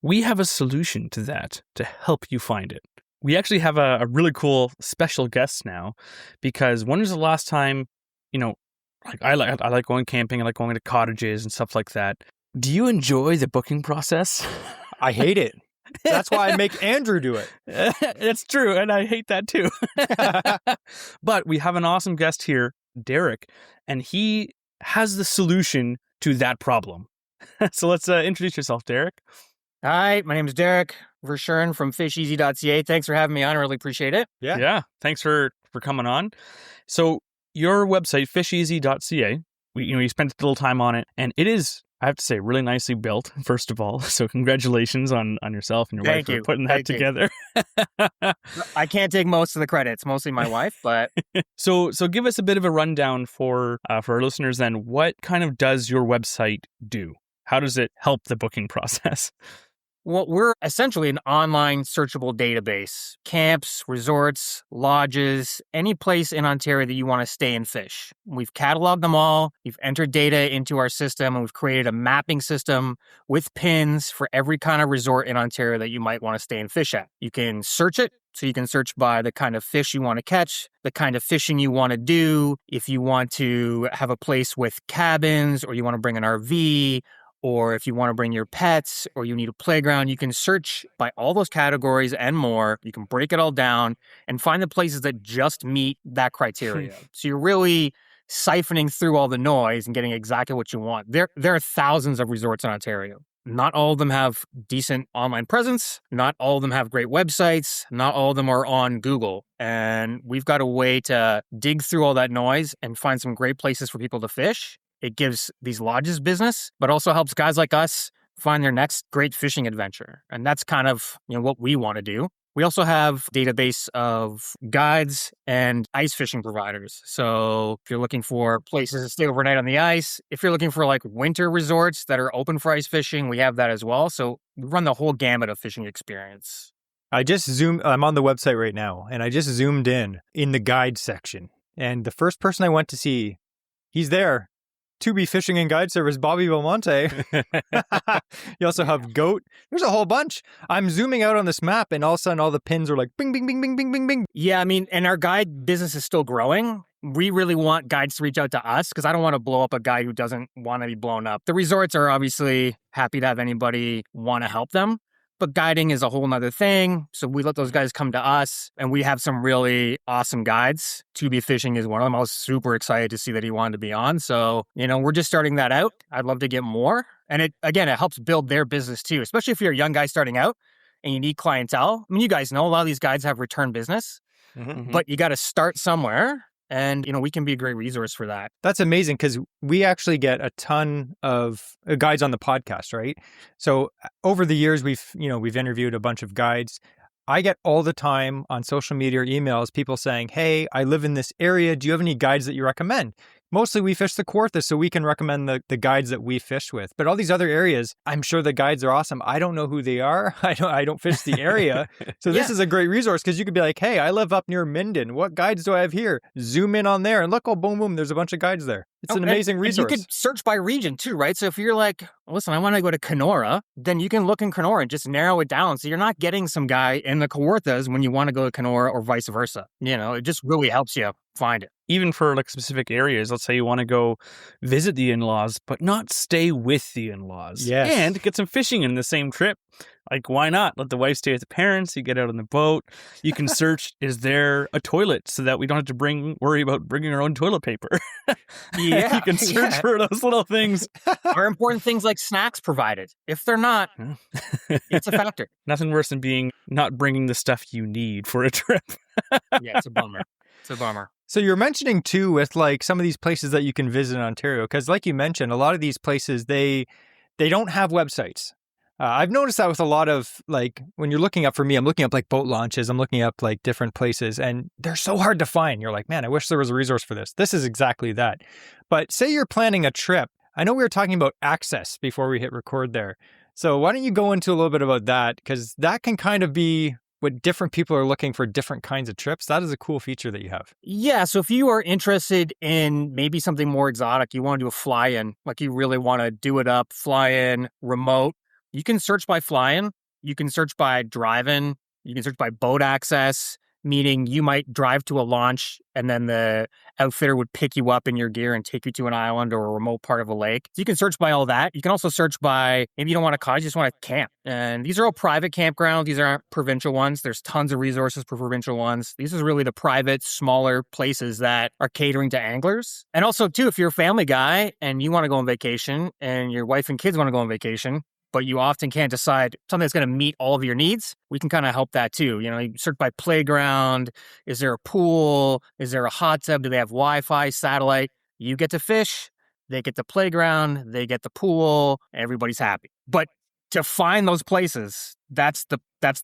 we have a solution to that to help you find it. We actually have a really cool special guest now, because when was the last time, like I like going camping, I like going to cottages and stuff like that. Do you enjoy the booking process? I hate it. That's why I make Andrew do it. It's true, and I hate that too. But we have an awesome guest here, Derek, and he has the solution to that problem. So let's introduce yourself, Derek. Hi, my name is Derek Verschuren from fisheasy.ca. Thanks for having me on. I really appreciate it. Yeah. Thanks for coming on. So your website, fisheasy.ca, you spent a little time on it, and it is, I have to say, really nicely built, first of all. So congratulations on yourself and your wife for putting that together. I can't take most of the credit. It's mostly my wife, but... So give us a bit of a rundown for our listeners then. What kind of does your website do? how does it help the booking process? Well, we're essentially an online searchable database. Camps, resorts, lodges, any place in Ontario that you want to stay and fish. We've cataloged them all. We've entered data into our system, and we've created a mapping system with pins for every kind of resort in Ontario that you might want to stay and fish at. You can search it. So you can search by the kind of fish you want to catch, the kind of fishing you want to do. If you want to have a place with cabins, or you want to bring an RV, or if you want to bring your pets, or you need a playground, you can search by all those categories and more. You can break it all down and find the places that just meet that criteria. So you're really siphoning through all the noise and getting exactly what you want. There are thousands of resorts in Ontario. Not all of them have decent online presence. Not all of them have great websites. Not all of them are on Google. And we've got a way to dig through all that noise and find some great places for people to fish. It gives these lodges business, but also helps guys like us find their next great fishing adventure. And that's kind of, what we want to do. We also have a database of guides and ice fishing providers. So if you're looking for places to stay overnight on the ice, if you're looking for like winter resorts that are open for ice fishing, we have that as well. So we run the whole gamut of fishing experience. I'm on the website right now, and I just zoomed in the guide section. And the first person I went to see, he's there. To Be Fishing and Guide Service, Bobby Belmonte. You also have Goat. There's a whole bunch. I'm zooming out on this map, and all of a sudden, all the pins are like bing, bing, bing, bing, bing, bing, bing. Yeah, and our guide business is still growing. We really want guides to reach out to us because I don't want to blow up a guide who doesn't want to be blown up. The resorts are obviously happy to have anybody want to help them. But guiding is a whole nother thing. So we let those guys come to us, and we have some really awesome guides. To Be Fishing is one of them. I was super excited to see that he wanted to be on. So, we're just starting that out. I'd love to get more. And it helps build their business too, especially if you're a young guy starting out and you need clientele. You guys know a lot of these guides have return business, but you got to start somewhere. And, we can be a great resource for that. That's amazing because we actually get a ton of guides on the podcast, right? So over the years, we've interviewed a bunch of guides. I get all the time on social media or emails, people saying, hey, I live in this area. Do you have any guides that you recommend? Mostly we fish the Kawartha, so we can recommend the guides that we fish with. But all these other areas, I'm sure the guides are awesome. I don't know who they are. I don't fish the area. So this is a great resource because you could be like, hey, I live up near Minden. What guides do I have here? Zoom in on there and look, boom, boom, there's a bunch of guides there. It's an amazing resource. And you could search by region too, right? So if you're like, listen, I want to go to Kenora, then you can look in Kenora and just narrow it down. So you're not getting some guy in the Kawarthas when you want to go to Kenora or vice versa. It just really helps you find it. Even for like specific areas, let's say you want to go visit the in-laws, but not stay with the in-laws. Yes. And get some fishing in the same trip. Like, why not? Let the wife stay with the parents. You get out on the boat. You can search, is there a toilet so that we don't have to worry about bringing our own toilet paper. Yeah. You can search for those little things. Are important things like snacks provided? If they're not, it's a factor. Nothing worse than not bringing the stuff you need for a trip. Yeah, it's a bummer. It's a bummer. So you're mentioning too with like some of these places that you can visit in Ontario, because like you mentioned, a lot of these places, they don't have websites. I've noticed that with a lot of like, when you're looking up, for me, I'm looking up like boat launches, I'm looking up like different places and they're so hard to find. You're like, man, I wish there was a resource for this. This is exactly that. But say you're planning a trip. I know we were talking about access before we hit record there. So why don't you go into a little bit about that? Because that can kind of be what different people are looking for, different kinds of trips. That is a cool feature that you have. Yeah. So if you are interested in maybe something more exotic, you want to do a fly-in, like you really want to do it up, fly in, remote, you can search by fly-in. You can search by drive-in. You can search by boat access, meaning you might drive to a launch and then the outfitter would pick you up in your gear and take you to an island or a remote part of a lake. So you can search by all that. You can also search by, maybe you don't want to cottage, you just want to camp. And these are all private campgrounds. These aren't provincial ones. There's tons of resources for provincial ones. These are really the private, smaller places that are catering to anglers. And also, too, if you're a family guy and you want to go on vacation and your wife and kids want to go on vacation, but you often can't decide something that's going to meet all of your needs, we can kind of help that too. You search by playground. Is there a pool? Is there a hot tub? Do they have Wi-Fi, satellite? You get to fish. They get the playground. They get the pool. Everybody's happy. But to find those places, that's the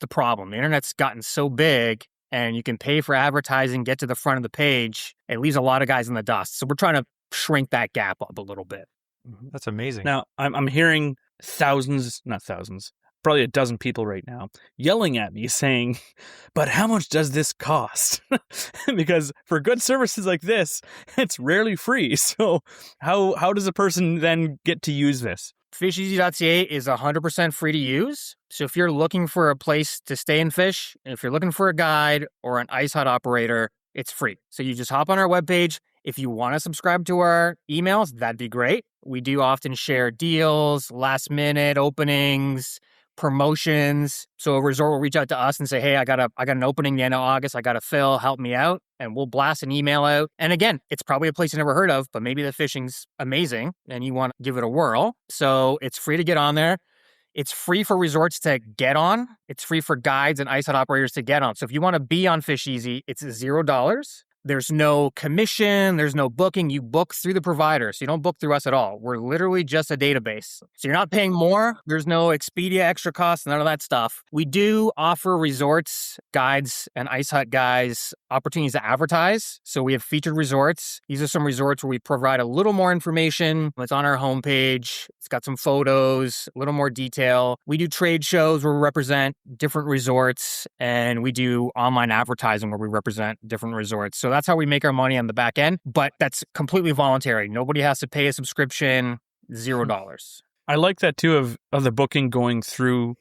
problem. The internet's gotten so big and you can pay for advertising, get to the front of the page. It leaves a lot of guys in the dust. So we're trying to shrink that gap up a little bit. That's amazing. Now, I'm hearing not thousands, probably a dozen people right now yelling at me saying, but how much does this cost? Because for good services like this, it's rarely free. So how does a person then get to use this? FishEasy.ca is 100% free to use. So if you're looking for a place to stay and fish, if you're looking for a guide or an ice hut operator, it's free. So you just hop on our webpage. If you want to subscribe to our emails, that'd be great. We do often share deals, last minute openings, promotions. So a resort will reach out to us and say, hey, I got an opening the end of August. I got a fill, help me out. And we'll blast an email out. And again, it's probably a place you never heard of, but maybe the fishing's amazing and you want to give it a whirl. So it's free to get on there. It's free for resorts to get on. It's free for guides and ice hut operators to get on. So if you want to be on FishEasy, it's $0. There's no commission. There's no booking. You book through the provider. So you don't book through us at all. We're literally just a database. So you're not paying more. There's no Expedia extra costs, none of that stuff. We do offer resorts, guides, and ice hut guys opportunities to advertise. So we have featured resorts. These are some resorts where we provide a little more information. It's on our homepage. It's got some photos, a little more detail. We do trade shows where we represent different resorts, and we do online advertising where we represent different resorts. So that's how we make our money on the back end, but that's completely voluntary. Nobody has to pay a subscription, $0. I like that too of the booking going through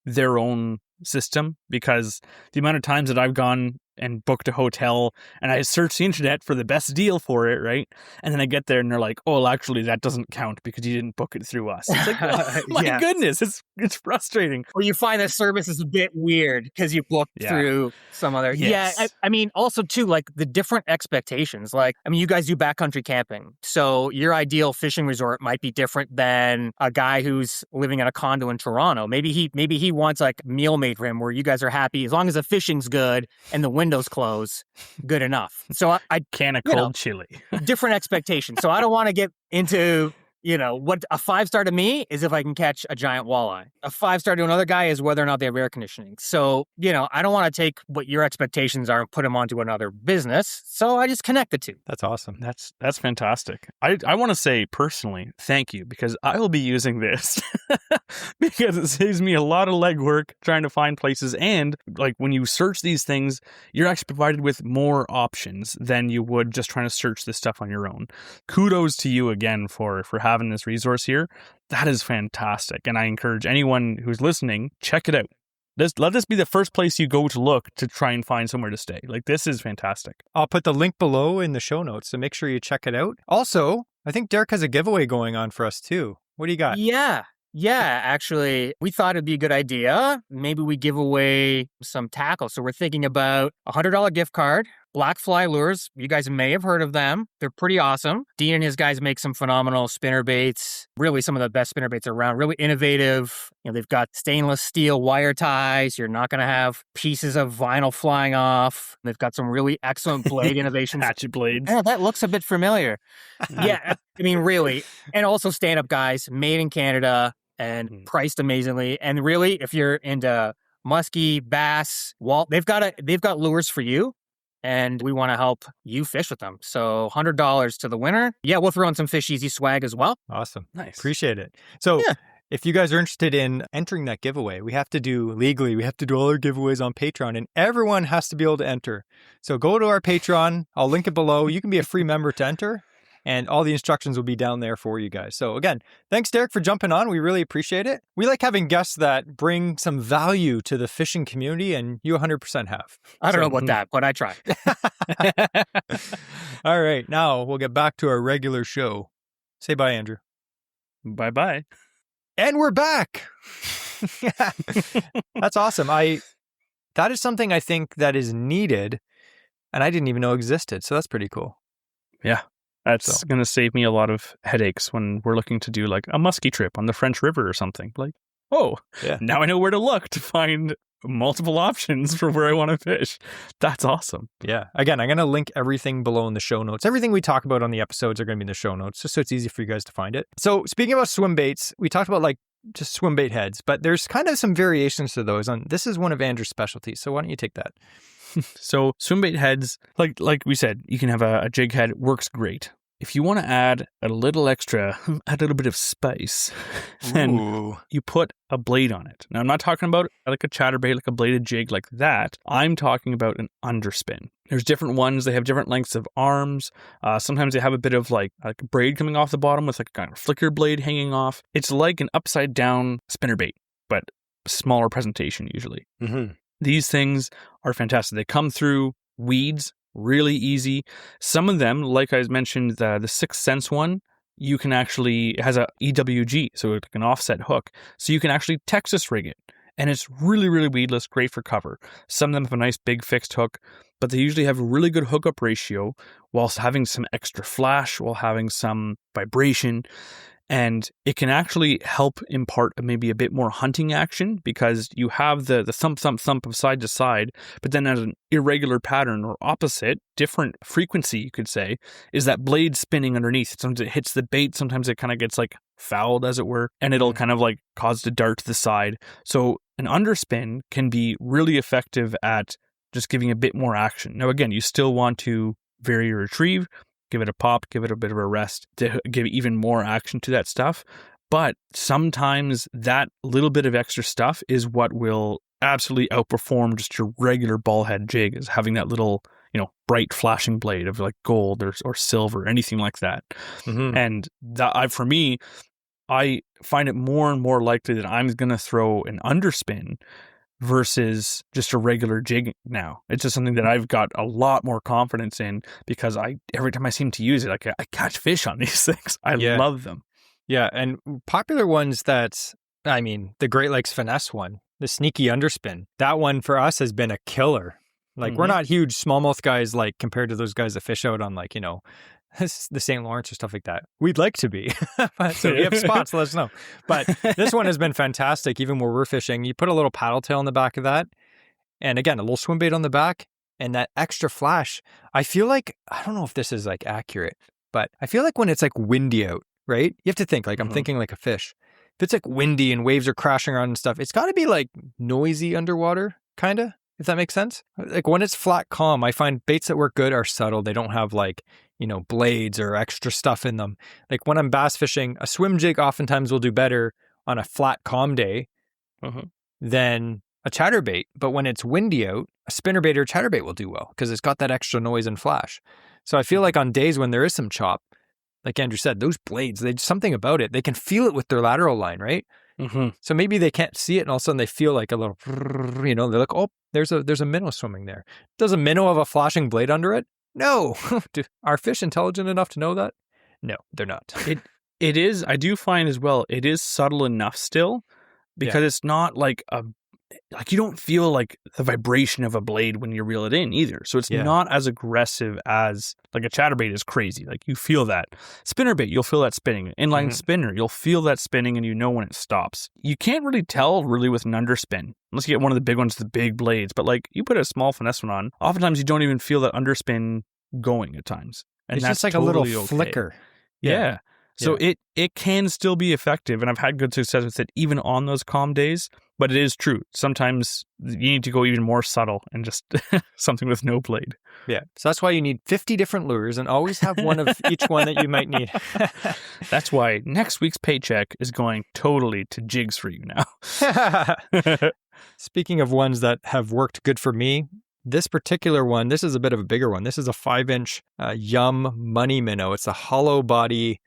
their own system, because the amount of times that I've gone and booked a hotel and I search the internet for the best deal for it, right? And then I get there and they're like, oh, well, actually that doesn't count because you didn't book it through us. It's like, oh, my goodness, it's frustrating. Or you find the service is a bit weird because you booked through some other. Yes. Yeah. I mean, also too, like the different expectations. Like, I mean, you guys do backcountry camping. So your ideal fishing resort might be different than a guy who's living in a condo in Toronto. Maybe he wants like a meal made for him where you guys are happy as long as the fishing's good and the windows close, good enough. So I can of cold chili. Different expectations. So I don't want to get into, what a 5-star to me is if I can catch a giant walleye. A 5-star to another guy is whether or not they have air conditioning. So, I don't want to take what your expectations are and put them onto another business. So I just connect the two. That's awesome. That's fantastic. I want to say personally, thank you, because I will be using this because it saves me a lot of legwork trying to find places. And like when you search these things, you're actually provided with more options than you would just trying to search this stuff on your own. Kudos to you again for having this resource here. That is fantastic. And I encourage anyone who's listening, check it out. Let this be the first place you go to look to try and find somewhere to stay. Like, this is fantastic. I'll put the link below in the show notes, so make sure you check it out. Also, I think Derek has a giveaway going on for us too. What do you got? Yeah, actually, we thought it'd be a good idea. Maybe we give away some tackle. So we're thinking about a $100 gift card, Black Fly Lures. You guys may have heard of them. They're pretty awesome. Dean and his guys make some phenomenal spinner baits. Really some of the best spinner baits around. Really innovative. They've got stainless steel wire ties. You're not going to have pieces of vinyl flying off. They've got some really excellent blade innovations. Hatchet blades. Yeah, that looks a bit familiar. Yeah, I mean, really. And also stand-up guys, made in Canada and priced amazingly. And really, if you're into muskie, bass, they've got lures for you. And we want to help you fish with them. So $100 to the winner. Yeah, we'll throw in some FishEasy swag as well. Awesome. Nice. Appreciate it. So if you guys are interested in entering that giveaway, we have to do all our giveaways on Patreon, and everyone has to be able to enter. So go to our Patreon. I'll link it below. You can be a free member to enter, and all the instructions will be down there for you guys. So again, thanks, Derek, for jumping on. We really appreciate it. We like having guests that bring some value to the fishing community, and you 100% have. I don't know about that, but I try. All right, now we'll get back to our regular show. Say bye, Andrew. Bye-bye. And we're back. That's awesome. That is something I think that is needed, and I didn't even know existed. So that's pretty cool. Yeah. That's going to save me a lot of headaches when we're looking to do like a muskie trip on the French River or something. Like, now I know where to look to find multiple options for where I want to fish. That's awesome. Yeah. Again, I'm going to link everything below in the show notes. Everything we talk about on the episodes are going to be in the show notes, just so it's easy for you guys to find it. So speaking about swim baits, we talked about like just swim bait heads, but there's kind of some variations to those. And this is one of Andrew's specialties. So why don't you take that? So swim bait heads, like we said, you can have a jig head, works great. if you want to add a little extra, add a little bit of spice, then you put a blade on it. Now, I'm not talking about like a chatterbait, like a bladed jig like that. I'm talking about an underspin. There's different ones. They have different lengths of arms. Sometimes they have a bit of like a braid coming off the bottom with like a kind of flicker blade hanging off. It's like an upside down spinnerbait, but smaller presentation usually. These things are fantastic. They come through weeds really easy. Some of them, like I mentioned, the Sixth Sense one, you can actually, it has a EWG, so like an offset hook. So you can actually Texas rig it. And it's really, really weedless, great for cover. Some of them have a nice big fixed hook, but they usually have a really good hookup ratio whilst having some extra flash, while having some vibration. And it can actually help impart maybe a bit more hunting action, because you have the thump, thump, thump of side to side, but then as an irregular pattern or opposite, different frequency, you could say, is that blade spinning underneath. Sometimes it hits the bait, sometimes it kind of gets like fouled, as it were, and it'll kind of like cause it to dart to the side. So an underspin can be really effective at just giving a bit more action. Now, again, you still want to vary your retrieve, give it a pop, give it a bit of a rest to give even more action to that stuff. But sometimes that little bit of extra stuff is what will absolutely outperform just your regular ball head jig, is having that little, bright flashing blade of like gold or silver, anything like that. And that, for me, I find it more and more likely that I'm going to throw an underspin versus just a regular jig now. It's just something that I've got a lot more confidence in, because every time I seem to use it, I catch fish on these things. I love them. Yeah, and popular ones the Great Lakes Finesse one, the sneaky underspin, that one for us has been a killer. Like, we're not huge smallmouth guys, like, compared to those guys that fish out on, like, the St. Lawrence or stuff like that. We'd like to be. So if you have spots, let us know. But this one has been fantastic, even where we're fishing. You put a little paddle tail on the back of that, and again, a little swim bait on the back, and that extra flash. I feel like, I don't know if this is like accurate, but I feel like when it's like windy out, right? You have to think, like, I'm thinking like a fish. If it's like windy and waves are crashing around and stuff, it's got to be like noisy underwater, kind of, if that makes sense. Like, when it's flat calm, I find baits that work good are subtle. They don't have like, blades or extra stuff in them. Like, when I'm bass fishing, a swim jig oftentimes will do better on a flat calm day than a chatterbait. But when it's windy out, a spinnerbait or chatterbait will do well, because it's got that extra noise and flash. So I feel like on days when there is some chop, like Andrew said, those blades, they something about it. They can feel it with their lateral line, right? So maybe they can't see it, and all of a sudden they feel like a little, they're like, oh, there's a minnow swimming there. Does a minnow have a flashing blade under it? No. Are fish intelligent enough to know that? No, they're not. It is, I do find as well, it is subtle enough still, because it's not like you don't feel like the vibration of a blade when you reel it in either. So it's not as aggressive as like a chatterbait is crazy. Like, you feel that. Spinnerbait, you'll feel that spinning. Inline spinner, you'll feel that spinning, and you know when it stops. You can't really tell really with an underspin, unless you get one of the big ones, the big blades. But like, you put a small finesse one on, oftentimes you don't even feel that underspin going at times. And it's that's just like totally a little okay. flicker. Yeah. So it can still be effective, and I've had good success with it even on those calm days. But it is true. Sometimes you need to go even more subtle and just something with no blade. Yeah. So that's why you need 50 different lures, and always have one of each one that you might need. That's why next week's paycheck is going totally to jigs for you now. Speaking of ones that have worked good for me, this particular one, this is a bit of a bigger one. This is a 5-inch Yum Money Minnow. It's a hollow body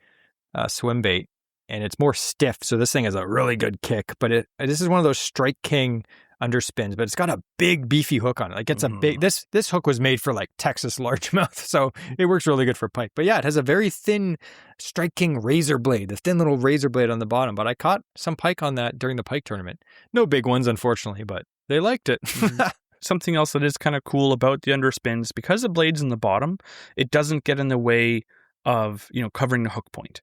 swim bait, and it's more stiff. So this thing has a really good kick, but this is one of those Strike King underspins, but it's got a big beefy hook on it. Like, it's a big, this hook was made for like Texas largemouth. So it works really good for pike. But yeah, it has a very thin Strike King razor blade, the thin little razor blade on the bottom. But I caught some pike on that during the pike tournament. No big ones, unfortunately, but they liked it. Something else that is kind of cool about the underspins, because the blade's in the bottom, it doesn't get in the way of, covering the hook point.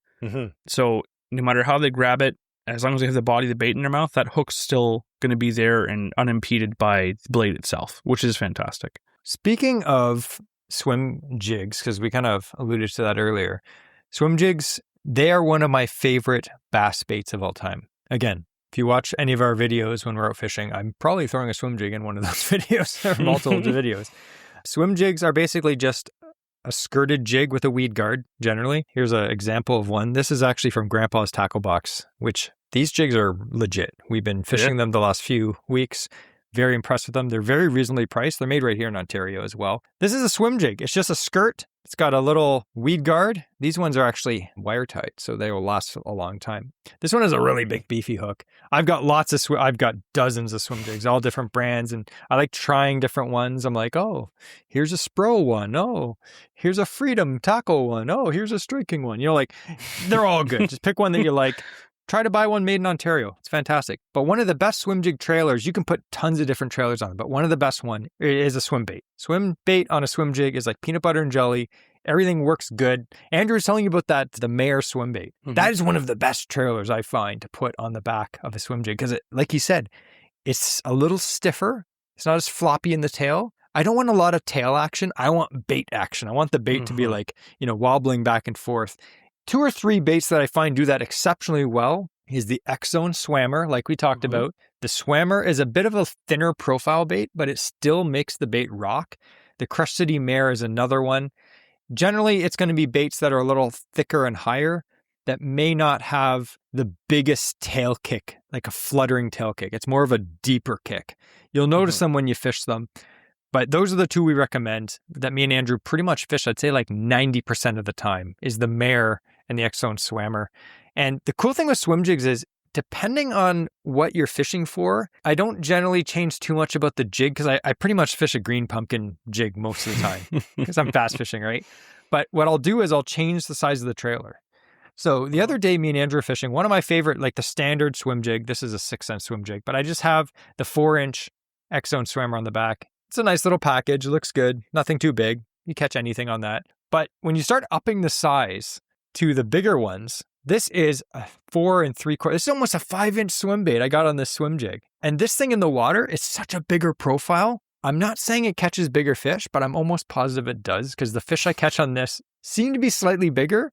So no matter how they grab it, as long as they have the body of the bait in their mouth, that hook's still going to be there and unimpeded by the blade itself, which is fantastic. Speaking of swim jigs, because we kind of alluded to that earlier, swim jigs, they are one of my favorite bass baits of all time. Again, if you watch any of our videos when we're out fishing, I'm probably throwing a swim jig in one of those videos or multiple videos. Swim jigs are basically just a skirted jig with a weed guard, generally. Here's an example of one. This is actually from Grandpa's Tackle Box, which these jigs are legit. We've been fishing them the last few weeks. Very impressed with them. They're very reasonably priced. They're made right here in Ontario as well. This is a swim jig. It's just a skirt. It's got a little weed guard. These ones are actually wire tied, so they will last a long time. This one has a really big beefy hook. I've got I've got dozens of swim jigs, all different brands, and I like trying different ones. I'm like, oh, here's a Spro one. Oh, here's a Freedom Tackle one. Oh, here's a Striking one. You know, like, they're all good. Just pick one that you like. Try to buy one made in Ontario. It's fantastic. But one of the best swim jig trailers, you can put tons of different trailers on it, but one of the best one is a swim bait. Swim bait on a swim jig is like peanut butter and jelly. Everything works good. Andrew was telling you about that, the Mayor swim bait. Mm-hmm. That is one of the best trailers I find to put on the back of a swim jig because, like he said, it's a little stiffer. It's not as floppy in the tail. I don't want a lot of tail action. I want bait action. I want the bait to be like, wobbling back and forth. 2 or 3 baits that I find do that exceptionally well is the X-Zone Swammer, like we talked about. The Swammer is a bit of a thinner profile bait, but it still makes the bait rock. The Crush City Mare is another one. Generally, it's going to be baits that are a little thicker and higher that may not have the biggest tail kick, like a fluttering tail kick. It's more of a deeper kick. You'll notice them when you fish them. But those are the 2 we recommend that me and Andrew pretty much fish, I'd say like 90% of the time, is the Mare and the X-Zone Swammer. And the cool thing with swim jigs is, depending on what you're fishing for, I don't generally change too much about the jig because I pretty much fish a green pumpkin jig most of the time because I'm fast fishing, right? But what I'll do is I'll change the size of the trailer. So the other day, me and Andrew were fishing, one of my favorite, like the standard swim jig, this is a 6-cent swim jig, but I just have the 4-inch X-Zone Swammer on the back. It's a nice little package. It looks good. Nothing too big. You catch anything on that. But when you start upping the size to the bigger ones, this is a 4 3/4. This is almost a 5-inch swim bait I got on this swim jig. And this thing in the water is such a bigger profile. I'm not saying it catches bigger fish, but I'm almost positive it does because the fish I catch on this seem to be slightly bigger,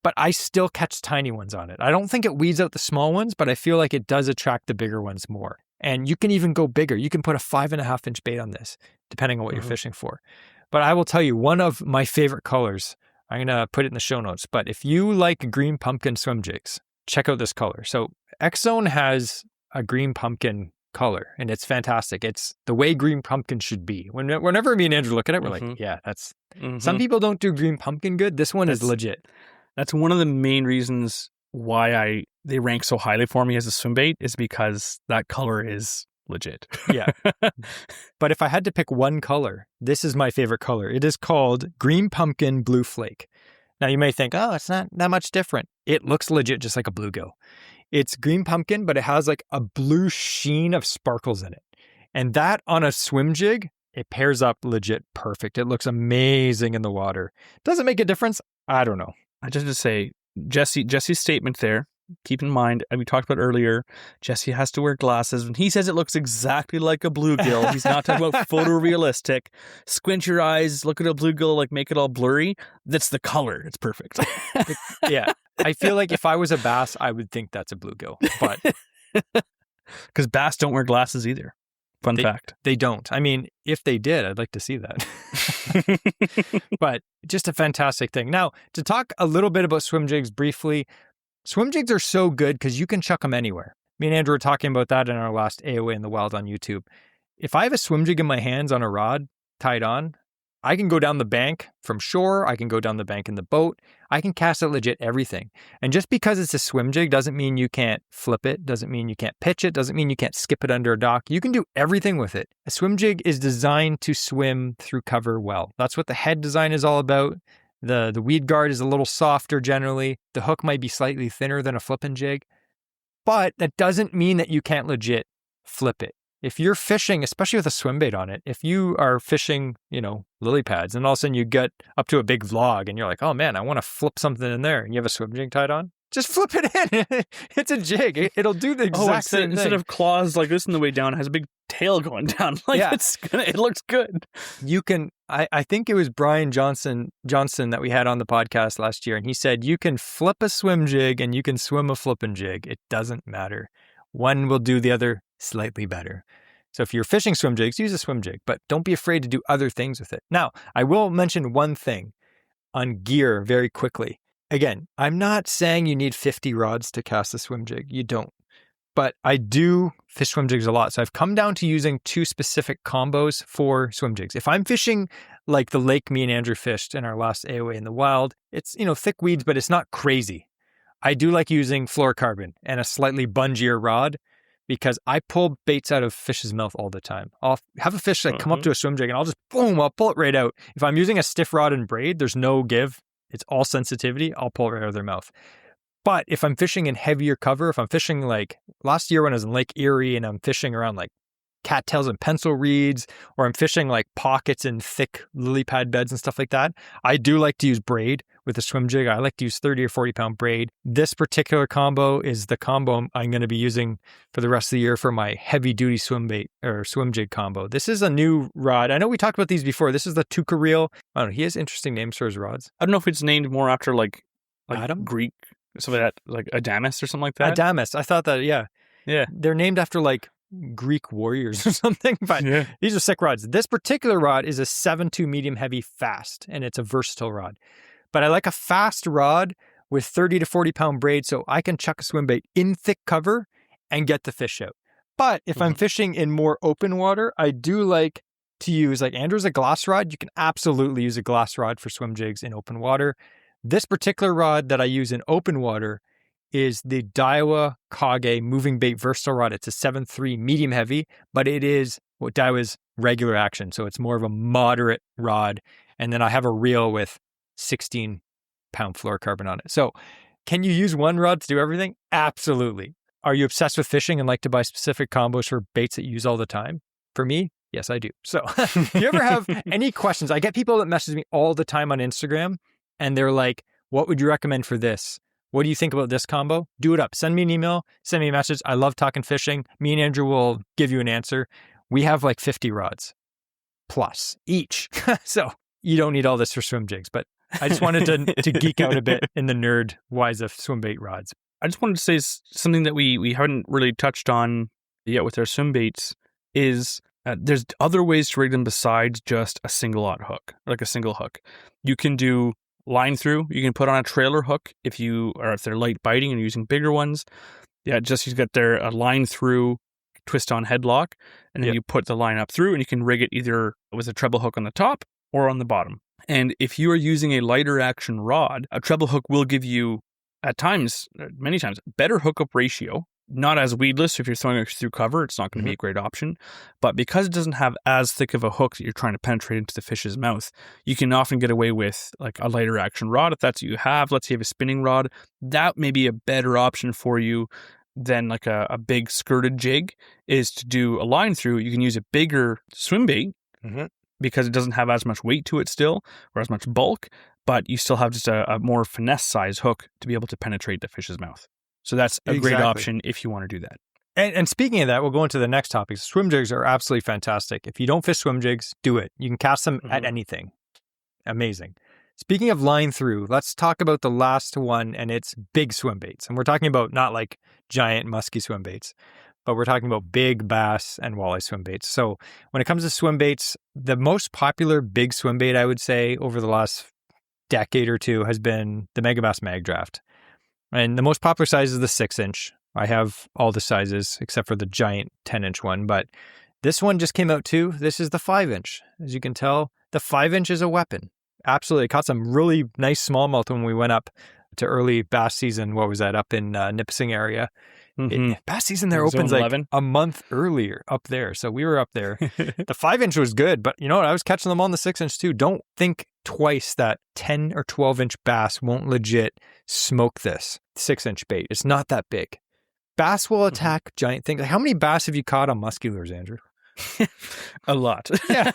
but I still catch tiny ones on it. I don't think it weeds out the small ones, but I feel like it does attract the bigger ones more. And you can even go bigger. You can put a 5.5-inch bait on this, depending on what you're fishing for. But I will tell you, one of my favorite colors, I'm going to put it in the show notes, but if you like green pumpkin swim jigs, check out this color. So X-Zone has a green pumpkin color, and it's fantastic. It's the way green pumpkin should be. Whenever me and Andrew look at it, we're like, yeah, that's... Some people don't do green pumpkin good. This one is legit. That's one of the main reasons why they rank so highly for me as a swim bait, is because that color is legit. Yeah. But if I had to pick one color, this is my favorite color. It is called Green Pumpkin Blue Flake. Now you may think, oh, it's not that much different. It looks legit just like a bluegill. It's green pumpkin, but it has like a blue sheen of sparkles in it. And that on a swim jig, it pairs up legit perfect. It looks amazing in the water. Does it make a difference? I don't know. I just to say, Jesse's statement there, keep in mind, and we talked about earlier, Jesse has to wear glasses. When he says it looks exactly like a bluegill, he's not talking about photorealistic. Squint your eyes, look at a bluegill, like make it all blurry. That's the color. It's perfect. Yeah. I feel like if I was a bass, I would think that's a bluegill. But because bass don't wear glasses either. Fun fact. They don't. I mean, if they did, I'd like to see that. But just a fantastic thing. Now, to talk a little bit about swim jigs briefly, swim jigs are so good because you can chuck them anywhere. Me and Andrew were talking about that in our last AOA in the Wild on YouTube. If I have a swim jig in my hands on a rod tied on, I can go down the bank from shore. I can go down the bank in the boat. I can cast it legit everything. And just because it's a swim jig doesn't mean you can't flip it, doesn't mean you can't pitch it, doesn't mean you can't skip it under a dock. You can do everything with it. A swim jig is designed to swim through cover well. That's what the head design is all about. The weed guard is a little softer generally. The hook might be slightly thinner than a flipping jig. But that doesn't mean that you can't legit flip it. If you're fishing, especially with a swim bait on it, if you are fishing, lily pads, and all of a sudden you get up to a big vlog and you're like, oh man, I want to flip something in there, and you have a swim jig tied on, just flip it in. It's a jig. It'll do the exact same thing. Instead of claws like this on the way down, it has a big tail going down. It looks good. You can, I think it was Brian Johnson that we had on the podcast last year, and he said, you can flip a swim jig and you can swim a flipping jig. It doesn't matter. One will do the other slightly better. So if you're fishing swim jigs, use a swim jig, but don't be afraid to do other things with it. Now, I will mention one thing. on gear very quickly. Again, I'm not saying you need 50 rods to cast a swim jig. You don't. But I do fish swim jigs a lot. So I've come down to using 2 specific combos for swim jigs. If I'm fishing like the lake me and Andrew fished in our last AOA in the wild, it's, thick weeds, but it's not crazy. I do like using fluorocarbon and a slightly bungier rod because I pull baits out of fish's mouth all the time. I'll have a fish come up to a swim jig and I'll just I'll pull it right out. If I'm using a stiff rod and braid, there's no give. It's all sensitivity. I'll pull it right out of their mouth. But if I'm fishing in heavier cover, if I'm fishing like last year when I was in Lake Erie and I'm fishing around like cattails and pencil reeds, or I'm fishing like pockets in thick lily pad beds and stuff like that, I do like to use braid with a swim jig. I like to use 30 or 40 pound braid. This particular combo is the combo I'm going to be using for the rest of the year for my heavy duty swim bait or swim jig combo. This is a new rod. I know we talked about these before. This is the Tuca reel. I don't know. He has interesting names for his rods. I don't know if it's named more after like Adam? Greek, something like that, like Adamas or something like that. Adamas. I thought that, yeah. Yeah. They're named after like Greek warriors or something, but these are sick rods. This particular rod is a 7.2 medium heavy fast, and it's a versatile rod. But I like a fast rod with 30 to 40 pound braid so I can chuck a swim bait in thick cover and get the fish out. But if I'm fishing in more open water, I do like to use, like Andrew's a glass rod. You can absolutely use a glass rod for swim jigs in open water. This particular rod that I use in open water is the Daiwa Kage moving bait versatile rod. It's a 7.3 medium heavy, but it is what Daiwa's regular action. So it's more of a moderate rod. And then I have a reel with 16 pound fluorocarbon on it. So can you use one rod to do everything? Absolutely. Are you obsessed with fishing and like to buy specific combos for baits that you use all the time? For me, yes, I do. So if you ever have any questions, I get people that message me all the time on Instagram and they're like, what would you recommend for this? What do you think about this combo? Do it up. Send me an email. Send me a message. I love talking fishing. Me and Andrew will give you an answer. We have like 50 rods plus each. So you don't need all this for swim jigs, but I just wanted to geek out a bit in the nerd wise of swim bait rods. I just wanted to say something that we haven't really touched on yet with our swim baits is there's other ways to rig them besides just a single aught hook, like a single hook. You can do line through. You can put on a trailer hook if they're light biting and using bigger ones. Yeah, just you got a line through twist on headlock, and then you put the line up through, and you can rig it either with a treble hook on the top or on the bottom. And if you are using a lighter action rod, a treble hook will give you, at times, many times, better hookup ratio. Not as weedless. If you're throwing it through cover, it's not going to be a great option. But because it doesn't have as thick of a hook that you're trying to penetrate into the fish's mouth, you can often get away with like a lighter action rod. If that's what you have, let's say you have a spinning rod, that may be a better option for you than like a big skirted jig, is to do a line through. You can use a bigger swim bait because it doesn't have as much weight to it still, or as much bulk, but you still have just a more finesse size hook to be able to penetrate the fish's mouth. So that's a great option if you want to do that. And speaking of that, we'll go into the next topic. Swim jigs are absolutely fantastic. If you don't fish swim jigs, do it. You can cast them at anything. Amazing. Speaking of line through, let's talk about the last one, and it's big swim baits. And we're talking about not like giant musky swim baits, but we're talking about big bass and walleye swim baits. So when it comes to swim baits, the most popular big swim bait, I would say, over the last decade or two has been the Megabass Mag Draft. And the most popular size is the 6-inch. I have all the sizes except for the giant 10-inch one, but this one just came out too. This is the 5-inch. As you can tell, the 5-inch is a weapon. Absolutely. Caught some really nice smallmouth when we went up to early bass season. What was that? Up in Nipissing area. Bass season there opens like a month earlier up there. So we were up there. The 5-inch was good, but you know what? I was catching them on the 6-inch too. Don't think twice that 10 or 12-inch bass won't legit smoke this 6-inch bait. It's not that big. Bass will attack giant things. Like, how many bass have you caught on musky lures, Andrew? A lot. Yeah.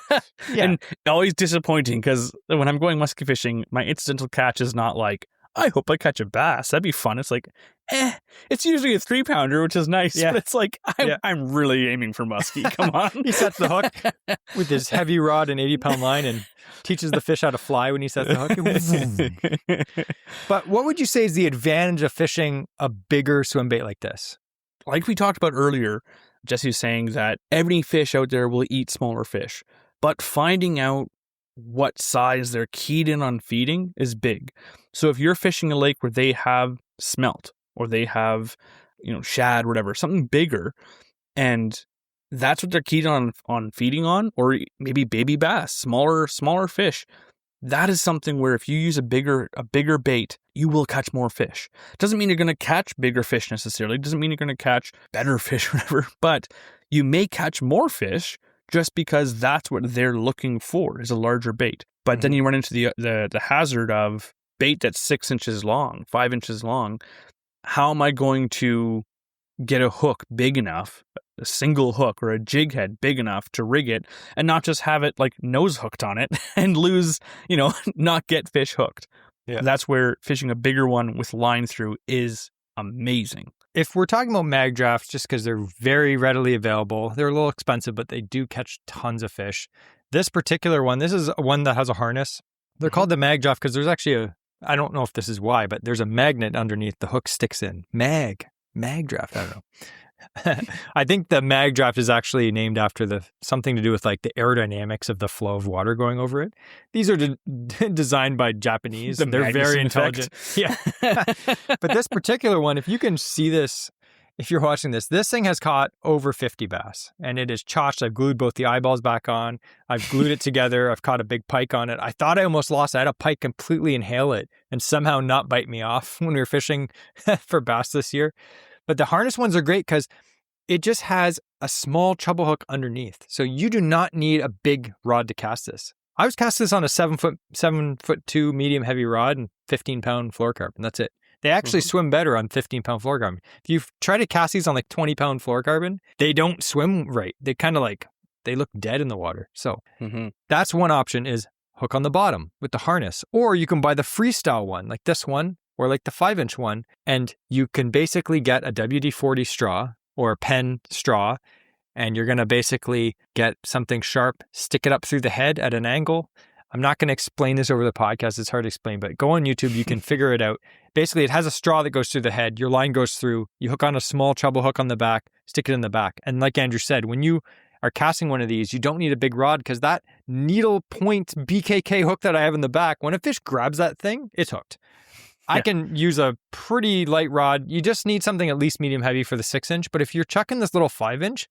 And always disappointing because when I'm going musky fishing, my incidental catch is not like, I hope I catch a bass. That'd be fun. It's like, it's usually a 3-pounder, which is nice, but it's like, I'm really aiming for musky. Come on. He sets the hook with his heavy rod and 80-pound line and teaches the fish how to fly when he sets the hook. But what would you say is the advantage of fishing a bigger swim bait like this? Like we talked about earlier, Jesse was saying that every fish out there will eat smaller fish, but finding out what size they're keyed in on feeding is big. So if you're fishing a lake where they have smelt or they have, shad, whatever, something bigger, and that's what they're keyed on feeding on, or maybe baby bass, smaller fish, that is something where if you use a bigger bait, you will catch more fish. Doesn't mean you're going to catch bigger fish necessarily. Doesn't mean you're going to catch better fish, whatever, but you may catch more fish just because that's what they're looking for, is a larger bait. But then you run into the hazard of bait that's 6 inches long, 5 inches long. How am I going to get a hook big enough, a single hook or a jig head big enough to rig it and not just have it like nose hooked on it and lose, not get fish hooked? Yeah. That's where fishing a bigger one with line through is amazing. If we're talking about mag drafts, just because they're very readily available, they're a little expensive, but they do catch tons of fish. This particular one, this is one that has a harness. They're called the mag draft because there's actually I don't know if this is why, but there's a magnet underneath the hook sticks in. Mag draft, I don't know. I think the mag draft is actually named after something to do with like the aerodynamics of the flow of water going over it. These are designed by Japanese. They're very intelligent. Yeah. But this particular one, if you can see this, if you're watching this thing has caught over 50 bass and it is chotched. I've glued both the eyeballs back on. I've glued it together. I've caught a big pike on it. I thought I almost lost it. I had a pike completely inhale it and somehow not bite me off when we were fishing for bass this year. But the harness ones are great because it just has a small treble hook underneath. So you do not need a big rod to cast this. I was casting this on a 7'2" medium heavy rod and 15-pound fluorocarbon. That's it. They actually swim better on 15-pound fluorocarbon. If you try to cast these on like 20-pound fluorocarbon, they don't swim right. They kind of they look dead in the water. So that's one option, is hook on the bottom with the harness. Or you can buy the freestyle one, like this one, or like the 5-inch one, and you can basically get a WD-40 straw or a pen straw, and you're going to basically get something sharp, stick it up through the head at an angle. I'm not going to explain this over the podcast. It's hard to explain, but go on YouTube. You can figure it out. Basically, it has a straw that goes through the head. Your line goes through. You hook on a small treble hook on the back, stick it in the back. And like Andrew said, when you are casting one of these, you don't need a big rod because that needle point BKK hook that I have in the back, when a fish grabs that thing, it's hooked. I can use a pretty light rod. You just need something at least medium heavy for the 6-inch. But if you're chucking this little 5-inch,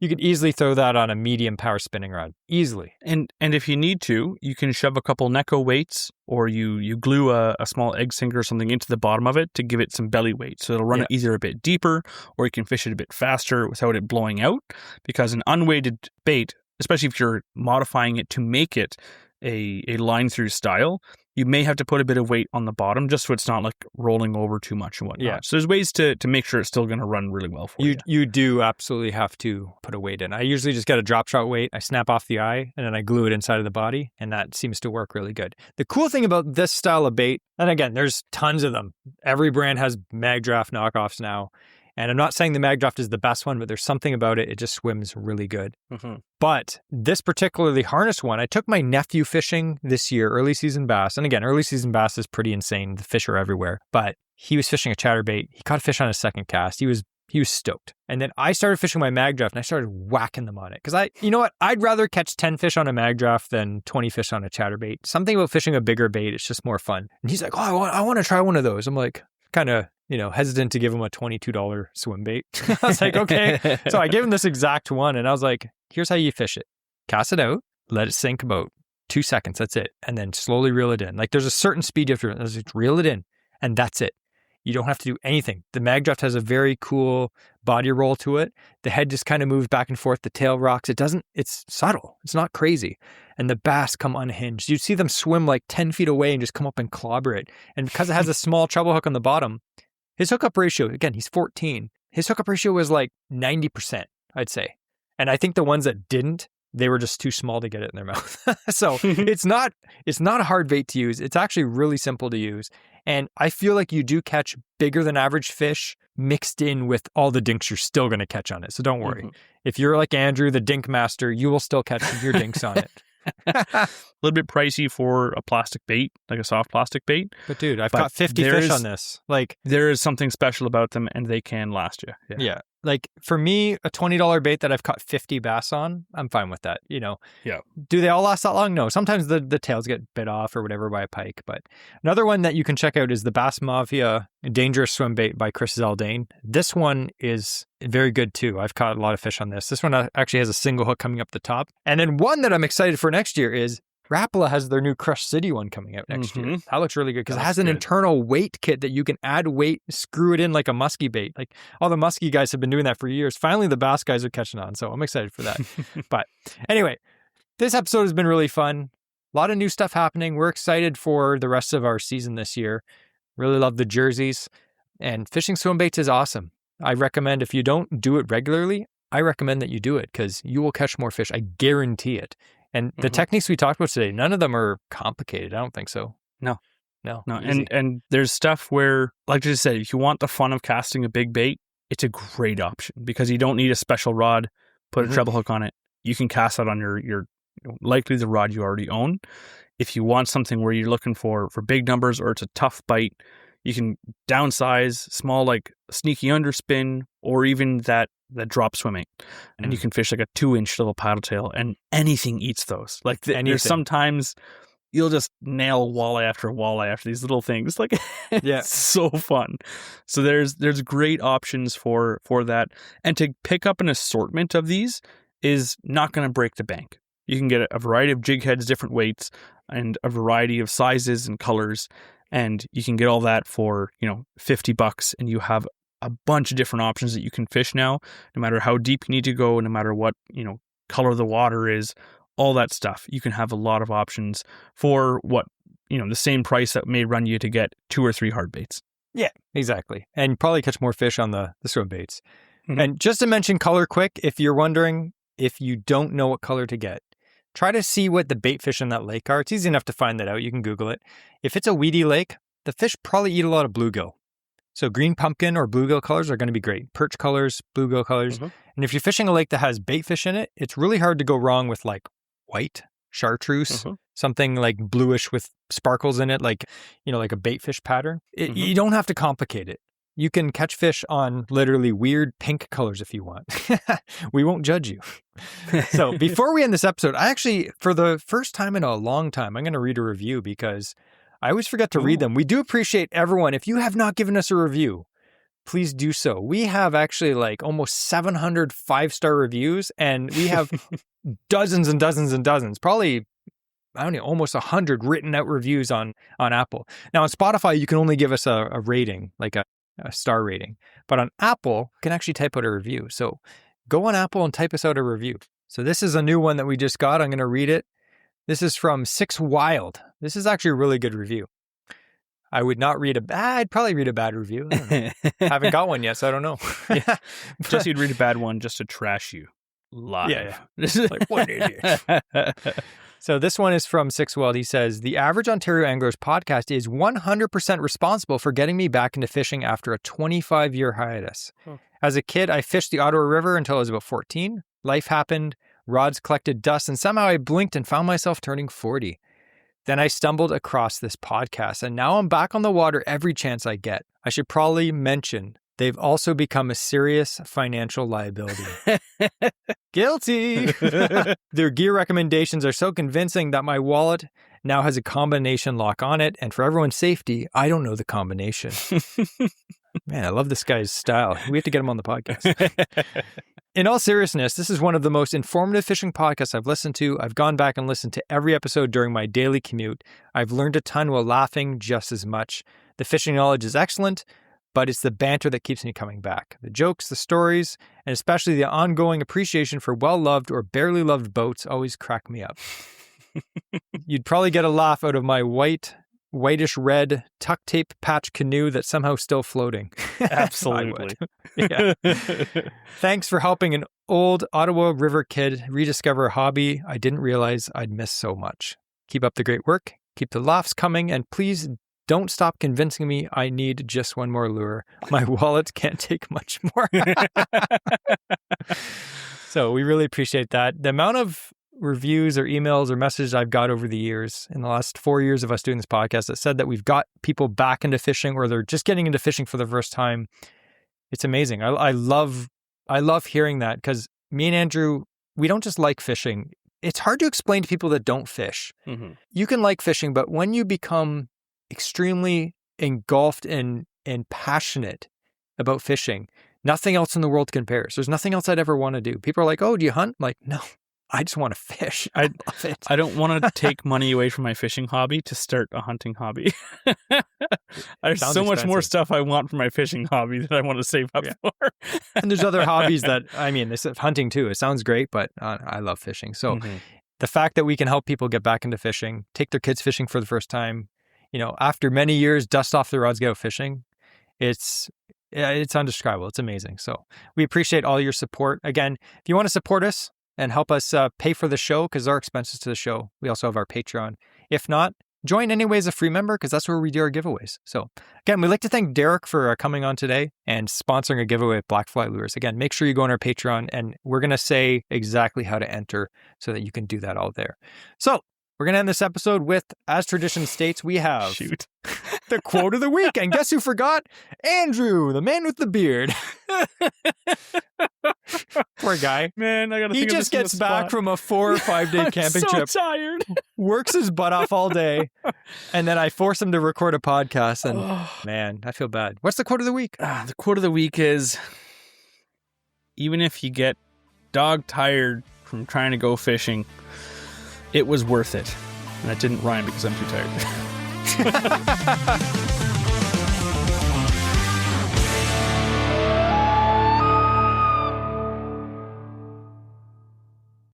you could easily throw that on a medium power spinning rod. Easily. And if you need to, you can shove a couple Neko weights, or you glue a small egg sinker or something into the bottom of it to give it some belly weight. So it'll run it either a bit deeper, or you can fish it a bit faster without it blowing out. Because an unweighted bait, especially if you're modifying it to make it a line through style, you may have to put a bit of weight on the bottom just so it's not like rolling over too much and whatnot. Yeah. So there's ways to make sure it's still going to run really well for you. You do absolutely have to put a weight in. I usually just get a drop shot weight. I snap off the eye and then I glue it inside of the body, and that seems to work really good. The cool thing about this style of bait, and again, there's tons of them. Every brand has mag draft knockoffs now. And I'm not saying the mag draft is the best one, but there's something about it. It just swims really good. But this particularly harness one, I took my nephew fishing this year, early season bass. And again, early season bass is pretty insane. The fish are everywhere. But he was fishing a chatterbait. He caught a fish on his second cast. He was stoked. And then I started fishing my mag draft and I started whacking them on it. Because you know what? I'd rather catch 10 fish on a mag draft than 20 fish on a chatterbait. Something about fishing a bigger bait, it's just more fun. And he's like, oh, I want to try one of those. I'm like, kind of, hesitant to give him a $22 swim bait. I was like, okay. So I gave him this exact one and I was like, here's how you fish it. Cast it out, let it sink about 2 seconds. That's it. And then slowly reel it in. Like there's a certain speed you have to reel it in and that's it. You don't have to do anything. The mag draft has a very cool body roll to it. The head just kind of moves back and forth. The tail rocks. It's subtle. It's not crazy. And the bass come unhinged. You see them swim like 10 feet away and just come up and clobber it. And because it has a small treble hook on the bottom, his hookup ratio, again, he's 14. His hookup ratio was like 90%, I'd say. And I think the ones that didn't, they were just too small to get it in their mouth. So it's not a hard bait to use. It's actually really simple to use. And I feel like you do catch bigger than average fish mixed in with all the dinks you're still going to catch on it. So don't worry. If you're like Andrew, the dink master, you will still catch your dinks on it. A little bit pricey for a plastic bait, like a soft plastic bait. But dude, I've caught 50 fish on this. Like there is something special about them and they can last you. Yeah. Like for me, a $20 bait that I've caught 50 bass on, I'm fine with that. You know, Yeah. Do they all last that long? No. Sometimes the tails get bit off or whatever by a pike. But another one that you can check out is the Bass Mafia Dangerous Swim Bait by Chris Zaldane. This one is very good too. I've caught a lot of fish on this. This one actually has a single hook coming up the top. And then one that I'm excited for next year is Rapala has their new Crush City one coming out next year. That looks really good because it has an internal weight kit that you can add weight, screw it in like a musky bait. Like all the musky guys have been doing that for years. Finally, the bass guys are catching on. So I'm excited for that. But anyway, this episode has been really fun. A lot of new stuff happening. We're excited for the rest of our season this year. Really love the jerseys. And fishing swim baits is awesome. I recommend if you don't do it regularly, I recommend that you do it because you will catch more fish. I guarantee it. And the techniques we talked about today, none of them are complicated. I don't think so. No. And there's stuff where, like I just said, if you want the fun of casting a big bait, it's a great option because you don't need a special rod, put a treble hook on it. You can cast that on your likely the rod you already own. If you want something where you're looking for big numbers or it's a tough bite, you can downsize small, like sneaky underspin or even that drop swimming. And you can fish like a 2-inch little paddle tail and anything eats those. Like there's sometimes you'll just nail walleye after these little things. Like it's so fun. So there's great options for that. And to pick up an assortment of these is not going to break the bank. You can get a variety of jig heads, different weights, and a variety of sizes and colors. And you can get all that for, $50, and you have a bunch of different options that you can fish now, no matter how deep you need to go, no matter what, color the water is, all that stuff. You can have a lot of options for what, the same price that may run you to get 2 or 3 hard baits. Yeah, exactly. And probably catch more fish on the swim baits. And just to mention color quick, if you're wondering if you don't know what color to get, try to see what the bait fish in that lake are. It's easy enough to find that out. You can Google it. If it's a weedy lake, the fish probably eat a lot of bluegill. So green pumpkin or bluegill colors are going to be great. Perch colors, bluegill colors. And if you're fishing a lake that has bait fish in it, it's really hard to go wrong with like white chartreuse, something like bluish with sparkles in it, like, like a bait fish pattern. You don't have to complicate it. You can catch fish on literally weird pink colors if you want. We won't judge you. So before we end this episode, I actually, for the first time in a long time, I'm going to read a review because I always forget to read them. We do appreciate everyone. If you have not given us a review, please do so. We have actually like almost 700 5-star reviews, and we have dozens and dozens and dozens, probably, I don't know, almost 100 written out reviews on Apple. Now on Spotify, you can only give us a rating, like a star rating. But on Apple, you can actually type out a review. So go on Apple and type us out a review. So this is a new one that we just got. I'm going to read it. This is from 6 Wild. This is actually a really good review. I would not read I'd probably read a bad review. I don't know. I haven't got one yet, so I don't know. Just you'd read a bad one just to trash you live. Yeah. Like, what an idiot. So this one is from 6 Wild. He says, the Average Ontario Anglers podcast is 100% responsible for getting me back into fishing after a 25-year hiatus. As a kid, I fished the Ottawa River until I was about 14. Life happened, rods collected dust, and somehow I blinked and found myself turning 40. Then I stumbled across this podcast, and now I'm back on the water every chance I get. I should probably mention they've also become a serious financial liability. Guilty! Their gear recommendations are so convincing that my wallet now has a combination lock on it, and for everyone's safety, I don't know the combination. Man, I love this guy's style. We have to get him on the podcast. In all seriousness, this is one of the most informative fishing podcasts I've listened to. I've gone back and listened to every episode during my daily commute. I've learned a ton while laughing just as much. The fishing knowledge is excellent, but it's the banter that keeps me coming back. The jokes, the stories, and especially the ongoing appreciation for well-loved or barely loved boats always crack me up. You'd probably get a laugh out of my whitish red tuck tape patch canoe that's somehow still floating. Absolutely. Yeah. Thanks for helping an old Ottawa River kid rediscover a hobby I didn't realize I'd missed so much. Keep up the great work. Keep the laughs coming, and please don't stop convincing me I need just one more lure. My wallet can't take much more. So we really appreciate that. The amount of reviews or emails or messages I've got over the years in the last 4 years of us doing this podcast that said that we've got people back into fishing or they're just getting into fishing for the first time. It's amazing. I love I love hearing that because me and Andrew, we don't just like fishing. It's hard to explain to people that don't fish. Mm-hmm. You can like fishing, but when you become extremely engulfed and passionate about fishing, nothing else in the world compares. There's nothing else I'd ever want to do. People are like, oh, do you hunt? I'm like, no, I just want to fish. I love it. I don't want to take money away from my fishing hobby to start a hunting hobby. There's so much more stuff I want for my fishing hobby that I want to save up for. And there's other hobbies that, I mean, this hunting too. It sounds great, but I love fishing. So the fact that we can help people get back into fishing, take their kids fishing for the first time, after many years, dust off the rods, go fishing. It's undescribable. It's amazing. So we appreciate all your support. Again, if you want to support us and help us pay for the show, because there are expenses to the show, we also have our Patreon. If not, join anyway as a free member, because that's where we do our giveaways. So again, we'd like to thank Derek for coming on today and sponsoring a giveaway at Blackfly Lures. Again, make sure you go on our Patreon, and we're going to say exactly how to enter so that you can do that all there. So we're going to end this episode with, as tradition states, we have the quote of the week. And guess who forgot? Andrew, the man with the beard. Poor guy. Man, I got to He just gets back from a 4 or 5 day camping trip. I'm so tired. Works his butt off all day. And then I force him to record a podcast. And man, I feel bad. What's the quote of the week? The quote of the week is, even if you get dog tired from trying to go fishing, it was worth it. And that didn't rhyme because I'm too tired.